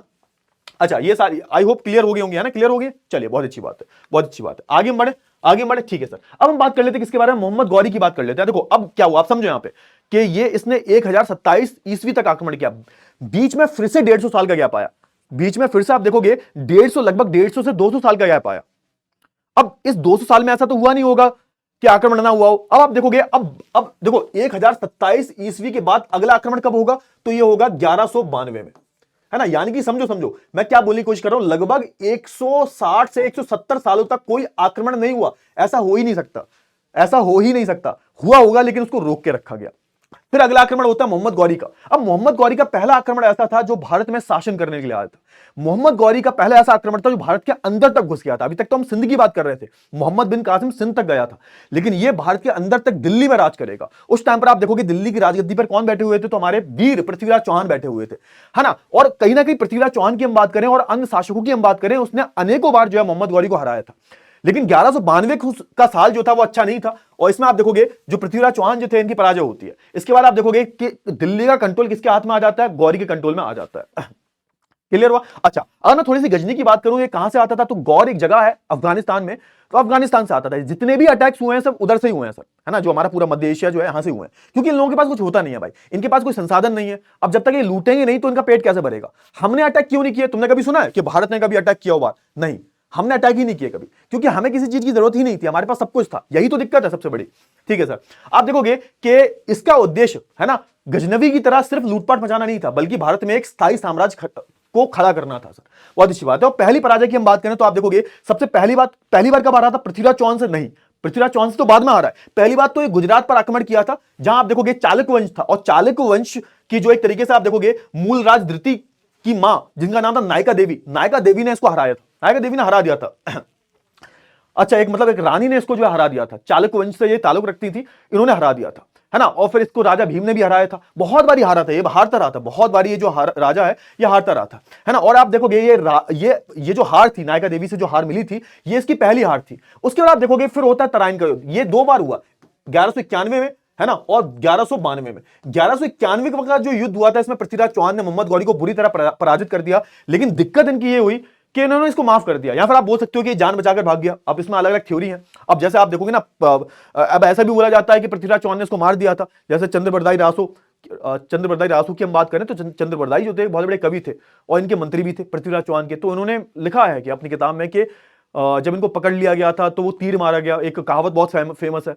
अच्छा, ये सारी आई होप क्लियर हो गई होंगी, है ना। क्लियर हो गई? चलिए, बहुत अच्छी बात है, बहुत अच्छी बात है। आगे बढ़े, आगे बढ़े, ठीक है सर। अब हम बात कर लेते हैं किसके बारे में? मोहम्मद गौरी की बात कर लेते हैं। देखो अब क्या हुआ, आप समझो यहां पे कि ये इसने 1027 ईस्वी तक आक्रमण किया, बीच में फिर से 150 साल का गैप आया, बीच में फिर से आप देखोगे 150, लगभग 150 से 200 साल का गैप आया। अब इस 200 साल में ऐसा तो हुआ नहीं होगा कि आक्रमण ना हुआ हो। अब आप देखोगे, अब देखो 1027 ईस्वी के बाद अगला आक्रमण कब होगा? तो ये होगा 1192 में, है ना। यानी कि समझो समझो मैं क्या बोलने की कोशिश कर रहा हूं, लगभग 160 से 170 सालों तक कोई आक्रमण नहीं हुआ। ऐसा हो ही नहीं सकता, ऐसा हो ही नहीं सकता। हुआ होगा लेकिन उसको रोक के रखा गया। फिर अगला आक्रमण होता है मोहम्मद गौरी का। अब मोहम्मद गौरी का पहला आक्रमण ऐसा था जो भारत में शासन करने के लिए आया था। मोहम्मद गौरी का पहला ऐसा आक्रमण था जो भारत के अंदर तक घुस गया था। अभी तक तो हम सिंध की बात कर रहे थे, मोहम्मद बिन कासिम सिंध तक गया था, लेकिन यह भारत के अंदर तक दिल्ली में राज करेगा। उस टाइम पर आप देखोगे दिल्ली की राजगद्दी पर कौन बैठे हुए थे? तो हमारे वीर पृथ्वीराज चौहान बैठे हुए थे, है ना। और कहीं ना कहीं पृथ्वीराज चौहान की हम बात करें और अन्य शासकों की हम बात करें, उसने अनेकों बार जो है मोहम्मद गौरी को हराया था। लेकिन 1192 का साल जो था वो अच्छा नहीं था, और इसमें आप देखोगे जो पृथ्वीराज चौहान जो थे इनकी पराजय होती है। इसके बाद आप देखोगे कि दिल्ली का कंट्रोल किसके हाथ में आ जाता है? गौरी के कंट्रोल में आ जाता है। क्लियर हुआ? अच्छा, अगर मैं थोड़ी सी गजनी की बात करूं, ये कहां से आता था? तो गौर एक जगह है अफगानिस्तान में, तो अफगानिस्तान से आता था। जितने भी अटैक्स हुए हैं सब उधर से ही हुए हैं सर, है ना। जो हमारा पूरा मध्य एशिया जो है यहां से हुए हैं, क्योंकि इन लोगों के पास कुछ होता नहीं है भाई, इनके पास कोई संसाधन नहीं है। अब जब तक ये लूटेंगे नहीं तो इनका पेट कैसे भरेगा? हमने अटैक क्यों नहीं किया? तुमने कभी सुना है कि भारत ने कभी अटैक किया हो? बात नहीं, हमने अटैक ही नहीं किया कभी, क्योंकि हमें किसी चीज की जरूरत ही नहीं थी, हमारे पास सब कुछ था। यही तो दिक्कत है सबसे बड़ी, ठीक है सर। आप देखोगे कि इसका उद्देश्य, है ना, गजनवी की तरह सिर्फ लूटपाट मचाना नहीं था, बल्कि भारत में एक स्थायी साम्राज्य को खड़ा करना था सर। बहुत अच्छी बात है। और पहली पराजय की हम बात करें तो आप देखोगे सबसे पहली बार कब आ रहा था? पृथ्वीराज चौहान से नहीं, पृथ्वीराज चौहान से तो बाद में आ रहा है। पहली बात तो ये गुजरात पर आक्रमण किया था, जहां आप देखोगे चालुक्य वंश था, और चालुक्य वंश की जो एक तरीके से आप देखोगे मूल राज धृति की मां, जिनका नाम था नायका देवी, नायका देवी ने इसको हराया था, नायका देवी ने हरा दिया था। अच्छा, एक मतलब एक रानी ने इसको जो हरा दिया था, चालुक्य वंश से ये ताल्लुक रखती थी, इन्होंने हरा दिया था, है ना। और फिर इसको राजा भीम ने भी हराया था, बहुत बारी हारा था, ये हारता रहा था बहुत बारी, ये जो राजा है ये हारता रहा था, है ना। और आप देखोगे ये जो हार थी, नायका देवी से जो हार मिली थी, ये इसकी पहली हार थी। उसके बाद आप देखोगे फिर होता है तराइन का युद्ध, ये 2 बार हुआ, 1191 में, है ना, और 1192 में। 1191 के वक्त जो युद्ध हुआ था, इसमें पृथ्वीराज चौहान ने मोहम्मद गौरी को बुरी तरह पराजित कर दिया। लेकिन दिक्कत इनकी ये हुई कि इन्होंने इसको माफ कर दिया, या फिर आप बोल सकते हो कि जान बचाकर भाग गया। अब इसमें अलग अलग थ्योरी है। अब जैसे आप देखोगे ना, अब ऐसा भी बोला जाता है कि पृथ्वीराज चौहान ने इसको मार दिया था। जैसे चंद्रबरदाई रासो की हम बात करें तो चंद्रबरदाई जो थे बहुत बड़े कवि थे और इनके मंत्री भी थे पृथ्वीराज चौहान के। तो इन्होंने लिखा है कि अपनी किताब में कि जब इनको पकड़ लिया गया था तो वो तीर मारा गया। एक कहावत बहुत फेमस है,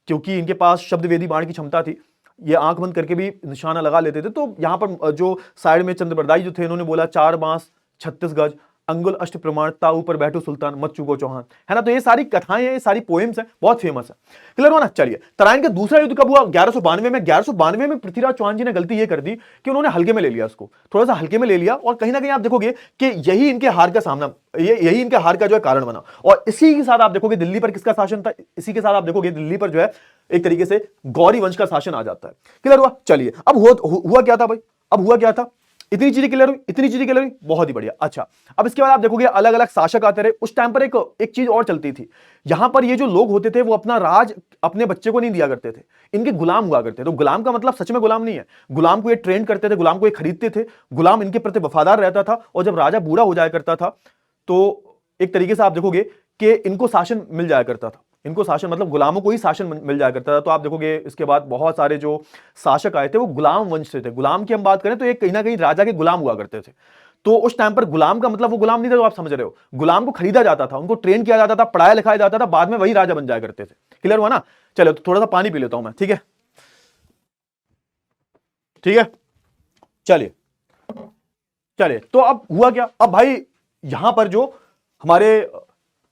क्योंकि इनके पास शब्द वेदी बाण की क्षमता थी, ये आंख बंद करके भी निशाना लगा लेते थे। तो यहाँ पर जो साइड में चंद्रबरदाई जो थे, इन्होंने बोला 4 बांस 36 गज अंगुल अष्ट प्रमाण ता ऊपर बैठो सुल्तान मत चूको चौहान, है ना। तो ये सारी कथाएं हैं, ये सारी पोएम्स हैं, बहुत फेमस है। क्लियर हो ना? चलिए, तराइन का दूसरा युद्ध कब हुआ? 1192 में। 1192 में पृथ्वीराज चौहान जी ने गलती ये कर दी कि उन्होंने हल्के में ले लिया, इसको थोड़ा सा हल्के में ले लिया, और कहीं ना कहीं आप देखोगे कि यही इनके हार का सामना, यही इनके हार का जो है कारण बना। और इसी के साथ आप देखोगे दिल्ली पर किसका शासन था? इसी के साथ आप देखोगे दिल्ली पर जो है एक तरीके से गौरी वंश का शासन आ जाता है। क्लियर हुआ? चलिए, अब हुआ क्या था भाई? अब हुआ क्या था इतनी चीजें क्लियर हुई, इतनी चीजें क्लियर हुई, बहुत ही बढ़िया। अच्छा, अब इसके बाद आप देखोगे अलग अलग शासक आते रहे। उस टाइम पर एक चीज और चलती थी, यहां पर ये जो लोग होते थे वो अपना राज अपने बच्चे को नहीं दिया करते थे, इनके गुलाम हुआ करते थे। तो गुलाम का मतलब सच में गुलाम नहीं है, गुलाम को ये ट्रेन करते थे, गुलाम को ये खरीदते थे, गुलाम इनके प्रति वफादार रहता था। और जब राजा बूढ़ा हो जाया करता था तो एक तरीके से आप देखोगे कि इनको शासन मिल जाया करता था, इनको शासन मतलब गुलामों को ही शासन मिल जाया करता था। तो आप देखोगे इसके बाद बहुत सारे जो शासक आए थे वो गुलाम वंश से थे। गुलाम की हम बात करें तो ये कहीं ना कहीं राजा के गुलाम हुआ करते थे। तो उस टाइम पर गुलाम का मतलब वो गुलाम नहीं था, तो आप समझ रहे हो, गुलाम को खरीदा जाता था, उनको ट्रेन किया जाता था, पढ़ाया लिखाया जाता था, बाद में वही राजा बन जाया करते थे। क्लियर हुआ ना? चलो तो थोड़ा सा पानी पी लेता हूं मैं, ठीक है? ठीक है, चलिए चलिए। तो अब हुआ क्या, अब भाई यहां पर जो हमारे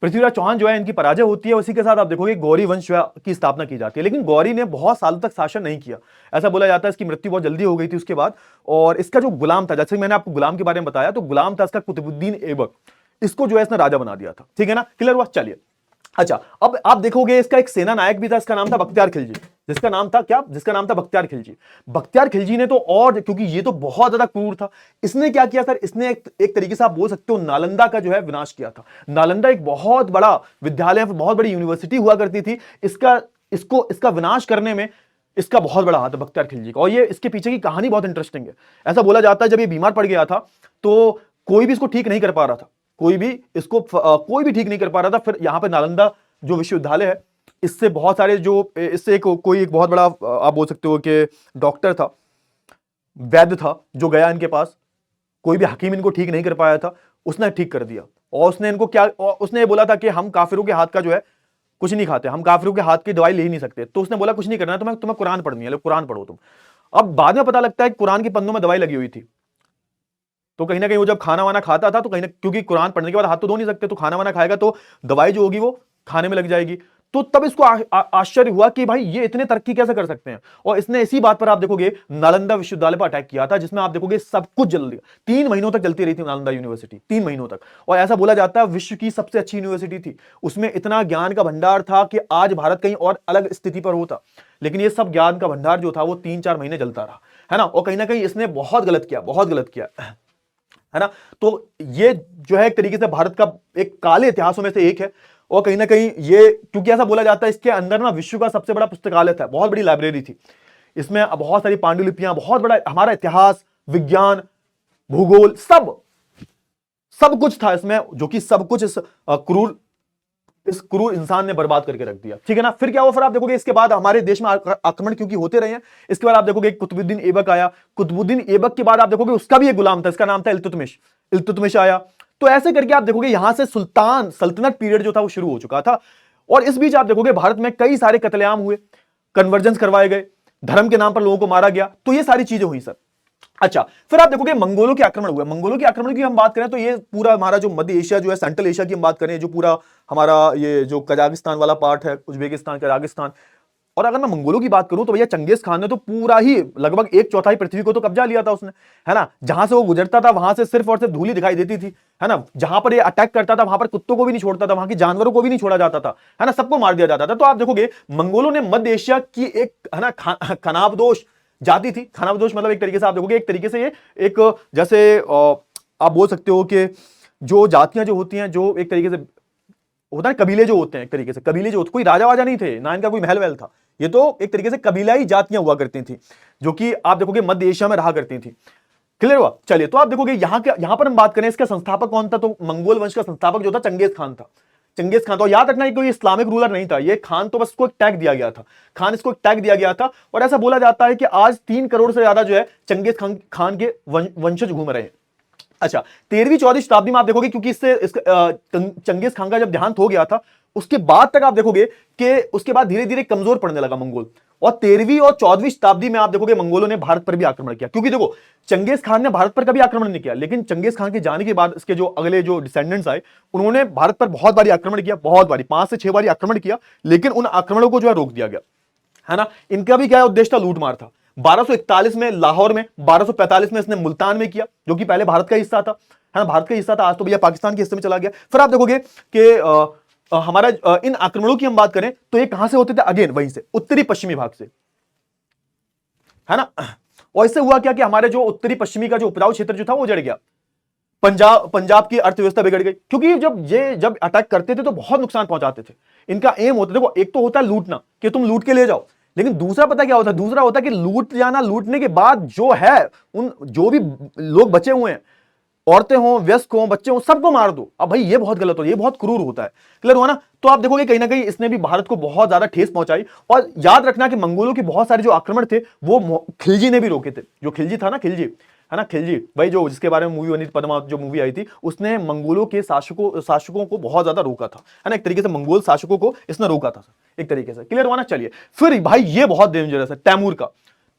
पृथ्वीराज चौहान जो है इनकी पराजय होती है, उसी के साथ आप देखोगे गौरी वंश की स्थापना की जाती है। लेकिन गौरी ने बहुत सालों तक शासन नहीं किया, ऐसा बोला जाता है इसकी मृत्यु बहुत जल्दी हो गई थी उसके बाद। और इसका जो गुलाम था, जैसे मैंने आपको गुलाम के बारे में बताया, तो गुलाम था इसका कुतुबुद्दीन ऐबक, इसको जो है इसने राजा बना दिया था। ठीक है ना? क्लियर हुआ? चलिए। अच्छा, अब आप देखोगे इसका एक सेना नायक भी था, इसका नाम था बख्तियार खिलजी। जिसका नाम था क्या? जिसका नाम था बख्तियार खिलजी। बख्तियार खिलजी ने तो, और क्योंकि ये तो बहुत ज्यादा क्रूर था, इसने क्या किया सर, इसने एक तरीके से आप बोल सकते हो नालंदा का जो है विनाश किया था। नालंदा एक बहुत बड़ा विद्यालय, बहुत बड़ी यूनिवर्सिटी हुआ करती थी, इसका विनाश करने में इसका बहुत बड़ा हाथ है बख्तियार खिलजी का। और ये इसके पीछे की कहानी बहुत इंटरेस्टिंग है। ऐसा बोला जाता है जब ये बीमार पड़ गया था तो कोई भी इसको ठीक नहीं कर पा रहा था, कोई भी ठीक नहीं कर पा रहा था। फिर यहां पर नालंदा जो विश्वविद्यालय है, इससे बहुत सारे जो इससे कोई एक बहुत बड़ा आप बोल सकते हो कि डॉक्टर था, वैद्य था, जो गया इनके पास, कोई भी हकीम इनको ठीक नहीं कर पाया था, उसने ठीक कर दिया। और उसने इनको क्या, उसने ये बोला था कि हम काफिरों के हाथ का जो है कुछ नहीं खाते, हम काफिरों के हाथ की दवाई ले ही नहीं सकते। तो उसने बोला कुछ नहीं करना है, तुम्हें कुरान पढ़नी है, कुरान पढ़ो तुम। अब बाद में पता लगता है कुरान के पन्नों में दवाई लगी हुई थी। तो कहीं ना कहीं वो जब खाना वाना खाता था तो कहीं ना, क्योंकि कुरान पढ़ने के बाद हाथ तो धो नहीं सकते, तो खाना वाना खाएगा तो दवाई जो होगी वो खाने में लग जाएगी। तो तब इसको आश्चर्य हुआ कि भाई ये इतने तरक्की कैसे कर सकते हैं। और इसने इसी बात पर आप देखोगे नालंदा विश्वविद्यालय पर अटैक किया था, जिसमें आप देखोगे सब कुछ जल दिया। 3 महीनों तक चलती रही थी नालंदा यूनिवर्सिटी, 3 महीनों तक। और ऐसा बोला जाता है विश्व की सबसे अच्छी यूनिवर्सिटी थी, उसमें इतना ज्ञान का भंडार था कि आज भारत कहीं और अलग स्थिति पर होता, लेकिन ये सब ज्ञान का भंडार जो था वो 3-4 महीने जलता रहा, है ना? और कहीं ना कहीं इसने बहुत गलत किया, बहुत गलत किया, है ना? तो ये जो है एक तरीके से भारत का एक काले इतिहासों में से एक है। और कहीं ना कहीं ये, क्योंकि ऐसा बोला जाता है इसके अंदर ना विश्व का सबसे बड़ा पुस्तकालय था, बहुत बड़ी लाइब्रेरी थी, इसमें बहुत सारी पांडुलिपियां, बहुत बड़ा हमारा इतिहास, विज्ञान, भूगोल, सब कुछ था इसमें, जो कि सब कुछ इस क्रूर इंसान ने बर्बाद करके रख दिया। ठीक है ना? फिर क्या हुआ? फिर आप देखोगे इसके बाद हमारे देश में आक्रमण क्योंकि होते रहे हैं, इसके बाद आप देखोगे कुतुबुद्दीन ऐबक आया। कुतुबुद्दीन ऐबक के बाद आप देखोगे उसका भी एक गुलाम था, इसका नाम था इल्तुतमिश आया। तो ऐसे करके आप देखोगे यहां से सल्तनत पीरियड जो था वो शुरू हो चुका था। और इस बीच आप देखोगे भारत में कई सारे कत्लेआम हुए, कन्वर्जेंस करवाए गए, धर्म के नाम पर लोगों को मारा गया। तो ये सारी चीजें हुई सर। अच्छा, फिर आप देखोगे मंगोलों के आक्रमण हुए। मंगोलों के आक्रमण की हम बात करें तो ये पूरा हमारा जो मध्य एशिया जो है, सेंट्रल एशिया की हम बात करें, जो पूरा हमारा ये जो कजाकिस्तान वाला पार्ट है, उज्बेकिस्तान, कजाकिस्तान। और अगर मैं मंगोलों की बात करूं तो भैया चंगेज खान ने तो पूरा ही लगभग 1/4 पृथ्वी को तो कब्जा लिया था उसने, है ना? जहां से वो गुजरता था वहां से सिर्फ और सिर्फ धूल ही दिखाई देती थी, है ना? जहां पर ये अटैक करता था वहां पर कुत्तों को भी नहीं छोड़ता था, वहां के जानवरों को भी नहीं छोड़ा जाता था, है ना? सबको मार दिया जाता था। तो आप देखोगे मंगोलों ने मध्य एशिया की एक, है ना, खानाबदोश जाति थी। खानाबदोश मतलब एक तरीके से आप देखोगे, एक तरीके से ये एक जैसे आप बोल सकते हो कि जो जातियां जो होती हैं, जो एक तरीके से होता है कबीले जो होते हैं, एक तरीके से कबीले जो होते, कोई राजा वाजा नहीं थे ना, इनका कोई महल वहल था, ये तो एक तरीके से कबीलाई जातियां हुआ करती थी, जो कि आप देखोगे मध्य एशिया में रहा करती थी। क्लियर हुआ? चलिए, तो आप देखोगे यहां पर हम बात करें इसका संस्थापक कौन था, तो मंगोल वंश का संस्थापक जो था चंगेज खान था। चंगेज खान, तो याद रखना है कोई इस्लामिक रूलर नहीं था ये, खान तो बस इसको एक टैग दिया गया था, खान इसको एक टैग दिया गया था। और ऐसा बोला जाता है कि आज 3 करोड़ से ज्यादा जो है चंगेज खान के वंशज घूम रहे हैं। अच्छा, 13वीं-14वीं शताब्दी में आप देखोगे, क्योंकि इससे चंगेज खान का जब देहांत हो गया था उसके बाद तक आप देखोगे कि उसके बाद धीरे धीरे कमजोर पड़ने लगा मंगोल। और 13वीं और 14वीं शताब्दी में आप देखोगे मंगोलों ने भारत पर भी आक्रमण किया, क्योंकि देखो चंगेज खान ने भारत पर कभी आक्रमण नहीं किया, लेकिन चंगेज खान के जाने के बाद इसके जो अगले जो डिसेंडेंट्स आए उन्होंने भारत पर बहुत बारी आक्रमण किया, बहुत बारी, 5 से 6 बारी आक्रमण किया, लेकिन उन आक्रमणों को जो है रोक दिया गया, है ना? इनका भी क्या उद्देश्य था? लूट मार था। 1241 में लाहौर में, 1245 में इसने मुल्तान में किया, जो कि पहले भारत का हिस्सा था, है ना? भारत का हिस्सा था, आज तो भैया पाकिस्तान के हिस्से में चला गया। फिर आप देखोगे कि हमारा इन आक्रमणों की हम बात करें तो ये कहां से होते थे? अगेन वहीं से, उत्तरी पश्चिमी भाग से, है ना? और इससे हुआ क्या कि हमारे जो उत्तरी पश्चिमी का जो उपजाऊ क्षेत्र जो था वो जड़ गया, पंजाब की अर्थव्यवस्था बिगड़ गई, क्योंकि जब अटैक करते थे तो बहुत नुकसान पहुंचाते थे। इनका एम होता, देखो एक तो होता है लूटना कि तुम लूट के ले जाओ, लेकिन दूसरा पता क्या होता है, दूसरा होता है कि लूट जाना, लूटने के बाद जो है उन जो भी लोग बचे हुए हैं, औरतें हों, वयस्क हों, बच्चे हों, सबको मार दो। अब भाई ये बहुत गलत हो, ये बहुत क्रूर होता है। क्लियर हुआ ना? तो आप देखोगे कहीं ना कहीं इसने भी भारत को बहुत ज्यादा ठेस पहुंचाई। और याद रखना कि मंगोलों के बहुत सारे जो आक्रमण थे वो खिलजी ने भी रोके थे। जो खिलजी था ना, खिलजी है ना, खिलजी भाई, जो जिसके बारे में मूवी बनी थी, पद्मा जो मूवी आई थी, उसने मंगोलों के शासकों को बहुत ज्यादा रोका था, है ना, एक तरीके से मंगोल शासकों को इसने रोका था एक तरीके से। क्लियर हुआ ना? चलिए फिर भाई ये बहुत डेंजरस है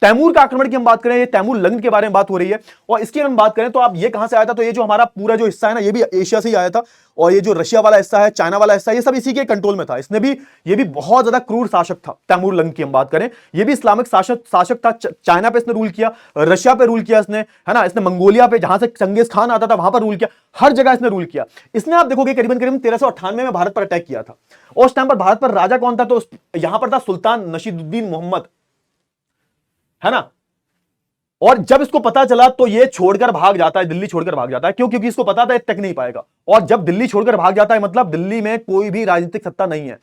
तैमूर का आक्रमण की हम बात करें, ये तैमूर लंग के बारे में बात हो रही है। और इसकी हम बात करें तो आप ये कहां से आया था, तो ये जो हमारा पूरा जो हिस्सा है ना, ये भी एशिया से ही आया था। और ये जो रशिया वाला हिस्सा है, चाइना वाला हिस्सा, ये सब इसी के कंट्रोल में था। ये भी बहुत ज्यादा क्रूर शासक था। तैमूर लंग की हम बात करें, ये भी इस्लामिक शासक था। चाइना पे इसने रूल किया, रशिया पे रूल किया इसने, है ना, इसने मंगोलिया पे, जहां से चंगेज खान आता था, वहां पर रूल किया। हर जगह इसने रूल किया। इसने आप देखोगे करीबन 1398 में भारत पर अटैक किया था। और उस टाइम पर भारत पर राजा कौन था, तो यहां पर था सुल्तान नशीरुद्दीन मोहम्मद, है ना। और जब इसको पता चला तो ये छोड़कर भाग जाता है, दिल्ली छोड़कर भाग जाता है। क्यों? क्योंकि इसको पता था ये तक नहीं पाएगा। और जब दिल्ली छोड़कर भाग जाता है, मतलब दिल्ली में कोई भी राजनीतिक सत्ता नहीं है।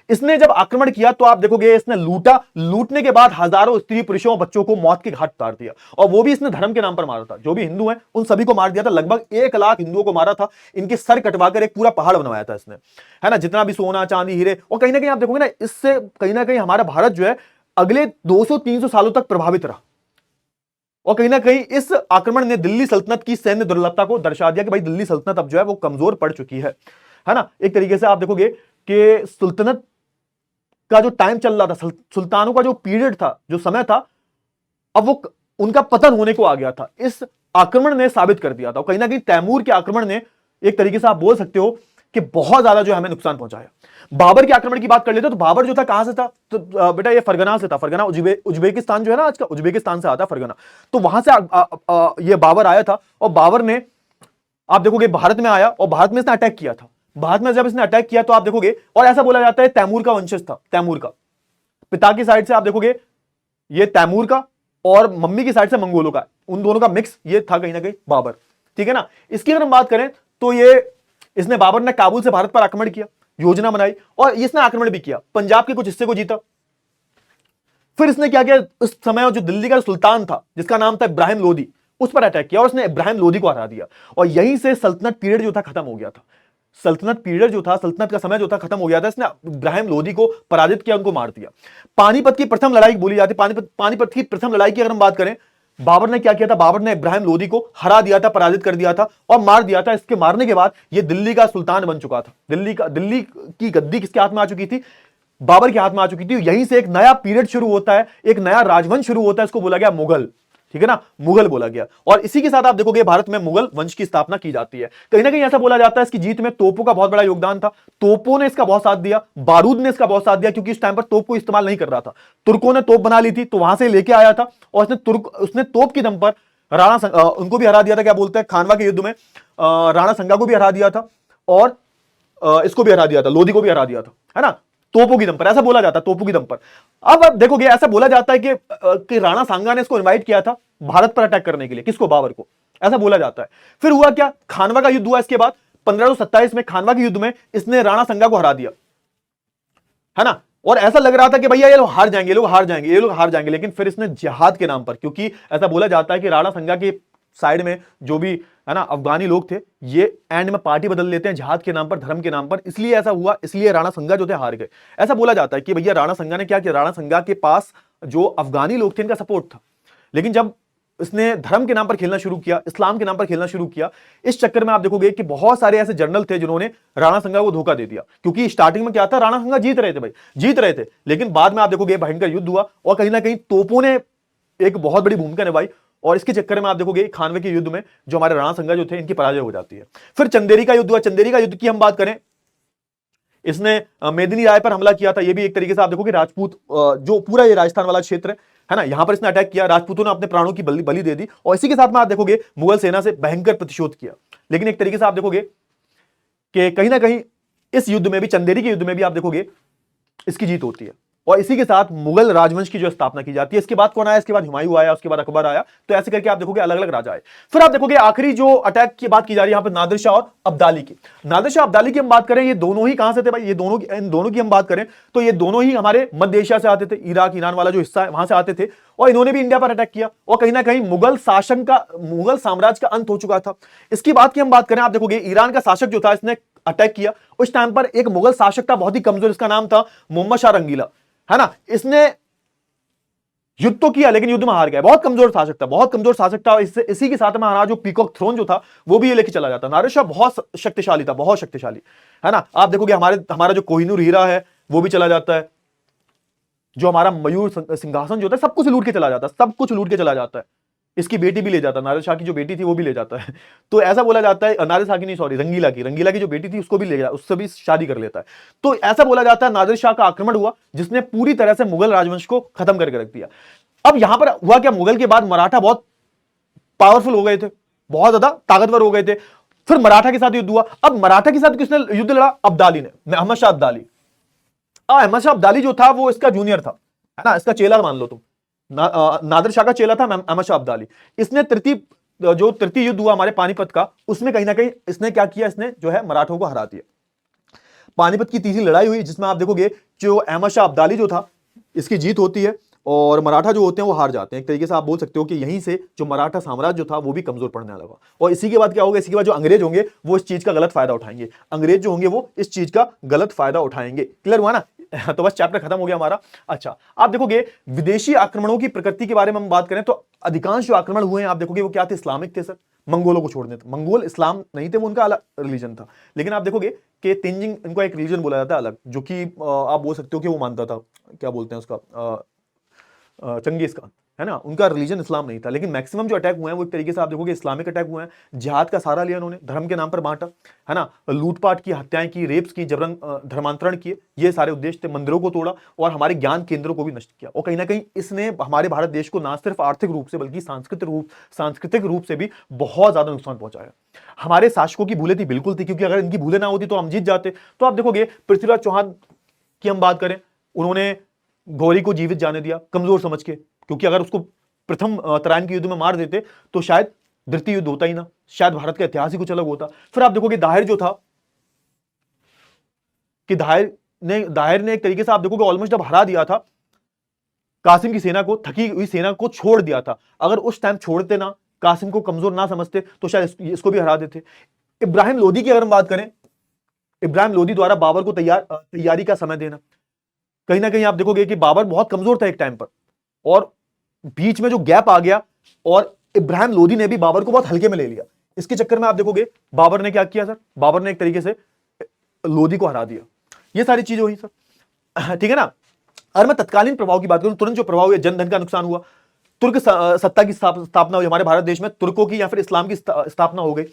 इसने जब आक्रमण किया तो आप देखोगे इसने लूटने के बाद हजारों स्त्री पुरुषों बच्चों को मौत के घाट उतार दिया। और वो भी इसने धर्म के नाम पर मारा था। जो भी हिंदू हैं उन सभी को मार दिया था। लगभग 1 लाख हिंदुओं को मारा था। इनके सर कटवाकर एक पूरा पहाड़ बनवाया था इसने, है ना, जितना भी सोना चांदी हीरे। और कहीं ना कहीं आप देखोगे ना, इससे कहीं ना कहीं हमारा भारत जो है अगले 200-300 सालों तक प्रभावित रहा। और कहीं ना कहीं इस आक्रमण ने दिल्ली सल्तनत की सैन्य दुर्बलता को दर्शा दिया कि भाई दिल्ली सल्तनत अब जो है वो कमजोर पड़ चुकी है ना। एक तरीके से आप देखोगे कि सुल्तनत का जो टाइम चल रहा था, सुल्तानों का जो पीरियड था, जो समय था, अब वो उनका पतन होने को आ गया था। इस आक्रमण ने साबित कर दिया था। कहीं ना कहीं तैमूर के आक्रमण ने एक तरीके से आप बोल सकते हो कि बहुत ज्यादा जो हमें नुकसान पहुंचाया। बाबर के आक्रमण की बात कर लेते तो बाबर जो था कहां से था, तो बेटा ये फरगना से था। फरगना उज्बेकिस्तान जो है ना, आज का उज्बेकिस्तान से आता है फरगना। तो वहां से ये बाबर आया था। और बाबर ने आप देखोगे भारत में आया और भारत में इसने अटैक किया था। भारत में जब इसने अटैक किया तो आप देखोगे, और ऐसा बोला जाता है तैमूर का वंशज था। तैमूर का पिता की साइड से आप देखोगे ये तैमूर का, और मम्मी की साइड से मंगोलों का, उन दोनों का मिक्स ये था कहीं ना कहीं बाबर। ठीक है ना। इसकी अगर हम बात करें तो इसने बाबर ने काबुल से भारत पर आक्रमण किया, योजना बनाई, और इसने आक्रमण भी किया, पंजाब के कुछ हिस्से को जीता। फिर इसने क्या किया, उस समय जो दिल्ली का सुल्तान था जिसका नाम था इब्राहिम लोदी, उस पर अटैक किया और उसने इब्राहिम लोदी को हरा दिया। और यहीं से सल्तनत पीरियड जो था खत्म हो गया था। सल्तनत पीरियड जो था, सल्तनत का समय जो था खत्म हो गया था। इसने इब्राहिम लोदी को पराजित किया, उनको मार दिया। पानीपत की प्रथम लड़ाई बोली जाती है। पानीपत की प्रथम लड़ाई की अगर हम बात करें, बाबर ने क्या किया था, बाबर ने इब्राहिम लोदी को हरा दिया था, पराजित कर दिया था और मार दिया था। इसके मारने के बाद ये दिल्ली का सुल्तान बन चुका था। दिल्ली की गद्दी किसके हाथ में आ चुकी थी, बाबर के हाथ में आ चुकी थी। यहीं से एक नया पीरियड शुरू होता है, एक नया राजवंश शुरू होता है। इसको बोला गया मुगल। ठीक है ना, मुगल बोला गया। और इसी के साथ आप देखोगे भारत में मुगल वंश की स्थापना की जाती है। कहीं ना कहीं ऐसा बोला जाता है इसकी जीत में तोपों का बहुत बड़ा योगदान था। तोपों ने इसका बहुत साथ दिया, बारूद ने इसका बहुत साथ दिया, क्योंकि इस टाइम पर तोप को इस्तेमाल नहीं कर रहा था। तुर्कों ने तोप बना ली थी, तो वहां से लेके आया था और उसने तोप की दम पर उनको भी हरा दिया था। क्या बोलते हैं, खानवा के युद्ध में राणा संगा को भी हरा दिया था और इसको भी हरा दिया था, लोधी को भी हरा दिया था, है ना, तोपों की दम पर। ऐसा बोला जाता है, तोपों की दम पर। अब आप देखोगे ऐसा बोला जाता है कि राणा सांगा ने इसको इनवाइट किया था भारत पर अटैक करने के लिए, किसको, बाबर को, ऐसा बोला जाता है। फिर हुआ क्या, खानवा का युद्ध हुआ। इसके बाद 1527 में खानवा के युद्ध में इसने राणा संगा को हरा दिया, है ना। और ऐसा लग रहा था कि भैया ये लोग हार जाएंगे, ये लोग हार जाएंगे। लेकिन फिर इसने जिहाद के नाम पर, क्योंकि ऐसा बोला जाता है कि राणा संगा के साइड में जो भी, है ना, अफगानी लोग थे, ये एंड में पार्टी बदल लेते हैं जिहाद के नाम पर, धर्म के नाम पर। इसलिए ऐसा हुआ, इसलिए राणा संगा जो थे हार गए। ऐसा बोला जाता है कि भैया राणा संगा ने क्या किया, राणा संगा के पास जो अफगानी लोग थे इनका सपोर्ट था, लेकिन जब इसने धर्म के नाम पर खेलना शुरू किया, इस्लाम के नाम पर खेलना शुरू किया, इस चक्कर में आप देखोगे कि बहुत सारे ऐसे जनरल थे जिन्होंने राणा संगा को धोखा दे दिया। क्योंकि स्टार्टिंग में क्या था, राणा संगा जीत रहे थे भाई, जीत रहे थे, लेकिन बाद में आप देखोगे भयंकर युद्ध हुआ और कहीं ना कहीं तोपों ने एक बहुत बड़ी भूमिका निभाई। और इसके चक्कर में आप देखोगे खानवे के युद्ध में जो हमारे राणा संगा जो थे इनकी पराजय हो जाती है। फिर चंदेरी का युद्ध हुआ। चंदेरी का युद्ध की हम बात करें, इसने मेदिनी राय पर हमला किया था। ये भी एक तरीके से आप देखोगे राजपूत, जो पूरा ये राजस्थान वाला क्षेत्र है ना, यहां पर इसने अटैक किया। राजपूतों ने अपने प्राणों की बलि दे दी और इसी के साथ में आप देखोगे मुगल सेना से भयंकर प्रतिशोध किया। लेकिन एक तरीके से आप देखोगे कि कहीं ना कहीं इस युद्ध में भी, चंदेरी के युद्ध में भी आप देखोगे इसकी जीत होती है और इसी के साथ मुगल राजवंश की जो स्थापना की जाती है। इसके बाद कौन आया? इसके बाद हुमायूं आया, उसके बाद अकबर आया। तो ऐसे करके आप देखोगे अलग अलग राजा आए। फिर आप देखोगे आखिरी जो अटैक की बात की जा रही है यहां पर नादिर शाह और अब्दाली की। नादिर शाह अब्दाली की हम बात करें, ये दोनों ही कहां से थे भाई? ये दोनों, इन दोनों की हम बात करें तो ये दोनों ही हमारे मध्य एशिया से आते थे, इराक ईरान वाला जो हिस्सा है वहां से आते थे। और इन्होंने भी इंडिया पर अटैक किया और कहीं ना कहीं मुगल शासन का, मुगल साम्राज्य का अंत हो चुका था। इसकी बात की हम बात करें, आप देखोगे ईरान का शासक जो था इसने अटैक किया। उस टाइम पर एक मुगल शासक था बहुत ही कमजोर, इसका नाम था मोहम्मद शाह रंगीला, है ना। इसने युद्ध तो किया लेकिन युद्ध में हार गया। बहुत कमजोर शासक था, बहुत कमजोर शासक था। इसी के साथ में हमारा जो पीकॉक थ्रोन जो था वो भी ये लेके चला जाता। नादिर शाह बहुत शक्तिशाली था, बहुत शक्तिशाली, है ना। आप देखोगे हमारा जो कोहिनूर हीरा है वो भी चला जाता है। जो हमारा मयूर सिंहासन जो होता है सब कुछ लूट के चला जाता है, सब कुछ लूट के चला जाता है। इसकी बेटी भी ले जाता है, नादिर शाह की जो बेटी थी वो भी ले जाता है। तो ऐसा बोला जाता है, नादिर शाह की नहीं, सॉरी, रंगीला की जो बेटी थी उसको भी ले जाता, उससे भी शादी कर लेता है। तो ऐसा बोला जाता है नादिर शाह का आक्रमण हुआ जिसने पूरी तरह से मुगल राजवंश को खत्म करके रख दिया। अब यहां पर हुआ क्या, मुगल के बाद मराठा बहुत पावरफुल हो गए थे, बहुत ज्यादा ताकतवर हो गए थे। फिर मराठा के साथ युद्ध हुआ। अब मराठा के साथ किसने युद्ध लड़ा? अब्दाली ने, अहमद शाह अब्दाली। अहमद शाह अब्दाली जो था वो इसका जूनियर था, है ना, इसका चेला मान लो तुम। नादिर शाह का चेला था अहमद शाह अब्दाली। इसने तृतीय युद्ध हुआ हमारे पानीपत का, उसमें कहीं ना कहीं इसने क्या किया, इसने जो है मराठों को हरा दिया। पानीपत की तीसरी लड़ाई हुई जिसमें आप देखोगे जो अहमद शाह अब्दाली जो था इसकी जीत होती है और मराठा जो होते हैं वो हार जाते हैं। एक तरीके से आप बोल सकते हो कि यहीं से जो मराठा साम्राज्य जो था वो भी कमजोर पड़ने लगा। और इसी के बाद क्या होगा, इसी के बाद जो अंग्रेज होंगे वो इस चीज का गलत फायदा उठाएंगे। अंग्रेज जो होंगे वो इस चीज का गलत फायदा उठाएंगे। क्लियर हुआ ना? तो बस चैप्टर खत्म हो गया हमारा। अच्छा, आप देखोगे विदेशी आक्रमणों की प्रकृति के बारे में हम बात करें तो अधिकांश जो आक्रमण हुए हैं आप देखोगे वो क्या थे? इस्लामिक थे सर, मंगोलों को छोड़ने थे। मंगोल इस्लाम नहीं थे, वो उनका अलग रिलीजन था। लेकिन आप देखोगे कि तेंजिंग, इनको एक रिलीजन बोला जाता है अलग, जो कि आप बोल सकते हो कि वो मानता था, क्या बोलते हैं उसका, चंगेज खान, है ना। उनका रिलीजन इस्लाम नहीं था। लेकिन मैक्सिमम जो अटैक हुए हैं वो एक तरीके से आप देखोगे इस्लामिक अटैक हुए हैं। जिहाद का सहारा लिया उन्होंने, धर्म के नाम पर बांटा, है ना, लूटपाट की, हत्याएं की, रेप्स की, जबरन धर्मांतरण किए, ये सारे उद्देश्य थे। मंदिरों को तोड़ा और हमारे ज्ञान केंद्रों को भी नष्ट किया। और कहीं ना कहीं इसने हमारे भारत देश को ना सिर्फ आर्थिक रूप से बल्कि सांस्कृतिक रूप से भी बहुत ज्यादा नुकसान पहुंचाया। हमारे शासकों की भूलें थी, बिल्कुल थी, क्योंकि अगर इनकी भूलें ना होती तो हम जीत जाते। तो आप देखोगे पृथ्वीराज चौहान की हम बात करें, उन्होंने गौरी को जीवित जाने दिया कमजोर समझ के, क्योंकि अगर उसको प्रथम तराइन के युद्ध में मार देते तो शायद द्वितीय युद्ध होता ही ना, शायद भारत का इतिहास ही कुछ अलग होता। फिर आप देखोगे दाहिर जो था कि दाहिर ने एक तरीके से आप देखोगे ऑलमोस्ट जब हरा दिया था कासिम की सेना को, थकी हुई सेना को छोड़ दिया था। अगर उस टाइम छोड़ते ना, कासिम को कमजोर ना समझते तो शायद इसको भी हरा देते। इब्राहिम लोदी की अगर हम बात करें, इब्राहिम लोदी द्वारा बाबर को तैयारी का समय देना, कहीं ना कहीं आप देखोगे कि बाबर बहुत कमजोर था एक टाइम पर और बीच में जो गैप आ गया और इब्राहिम लोदी ने भी बाबर को बहुत हल्के में ले लिया। इसके चक्कर में आप देखोगे बाबर ने क्या किया सर, बाबर ने एक तरीके से लोदी को हरा दिया। ये सारी चीजें हुई सर, ठीक है ना। अगर मैं तत्कालीन प्रभाव की बात करूं, तुरंत जो प्रभाव हुआ, जन धन का नुकसान हुआ, तुर्क सत्ता की स्थापना हुई हमारे भारत देश में, तुर्कों की या फिर इस्लाम की स्थापना हो गई।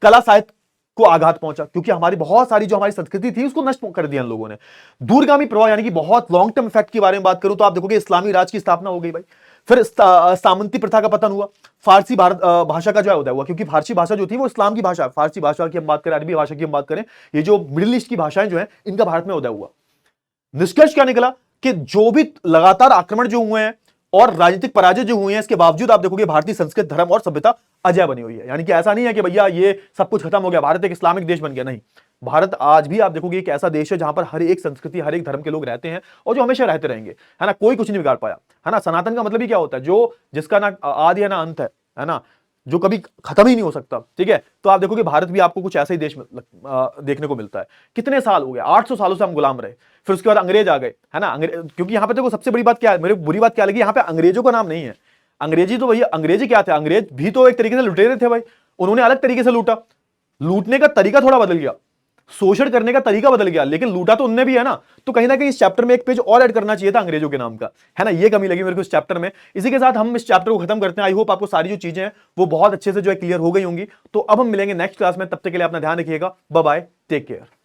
कला साहित्य को आघात पहुंचा क्योंकि हमारी बहुत सारी जो हमारी संस्कृति थी उसको नष्ट कर दिया इन लोगों ने। दूरगामी प्रभाव यानी कि बहुत लॉन्ग टर्म इफेक्ट के बारे में बात करूं तो आप देखोगे इस्लामी राज की स्थापना हो गई भाई। फिर सामंती प्रथा का पतन हुआ, फारसी भाषा का जो है उदय हुआ, क्योंकि फारसी भाषा जो थी वो इस्लाम की भाषा है। फारसी भाषा की हम बात करें, अरबी भाषा की हम बात करें, ये जो मिडिल ईस्ट की भाषाएं जो है इनका भारत में उदय हुआ। निष्कर्ष क्या निकला कि जो भी लगातार आक्रमण जो हुए हैं और राजनीतिक पराजय जो हुए हैं, इसके बावजूद आप देखोगे भारतीय संस्कृति, धर्म और सभ्यता अजय बनी हुई है। यानी कि ऐसा नहीं है कि भैया ये सब कुछ खत्म हो गया, भारत एक इस्लामिक देश बन गया, नहीं। भारत आज भी आप देखोगे एक ऐसा देश है जहां पर हर एक संस्कृति, हर एक धर्म के लोग रहते हैं और जो हमेशा रहते रहेंगे, है ना। कोई कुछ नहीं बिगाड़ पाया, है ना। सनातन का मतलब ही क्या होता है? जो जिसका ना आदि है ना अंत है ना, जो कभी खत्म ही नहीं हो सकता, ठीक है। तो आप देखोगे भारत भी आपको कुछ ऐसा ही देश में देखने को मिलता है। कितने साल हो गए? 800 सालों से हम गुलाम रहे, फिर उसके बाद अंग्रेज आ गए, है ना। क्योंकि यहाँ पे देखो सबसे बड़ी बात क्या है, मेरे बुरी बात क्या लगी, यहाँ पे अंग्रेजों का नाम नहीं है। अंग्रेजी तो भैया, अंग्रेजी क्या थे? अंग्रेज भी तो एक तरीके से लुटेरे थे भाई, उन्होंने अलग तरीके से लूटा। लूटने का तरीका थोड़ा बदल गया, शोषण करने का तरीका बदल गया, लेकिन लूटा तो उनने भी, है ना। तो कहीं ना कहीं इस चैप्टर में एक पेज और ऐड करना चाहिए था अंग्रेजों के नाम का, है ना। ये कमी लगी मेरे को इस चैप्टर में। इसी के साथ हम इस चैप्टर को खत्म करते हैं। आई होप आपको सारी जो चीजें हैं वो बहुत अच्छे से जो है क्लियर हो गई होंगी। तो अब हम मिलेंगे नेक्स्ट क्लास में, तब तक के लिए अपना ध्यान रखिएगा। Bye bye, take care.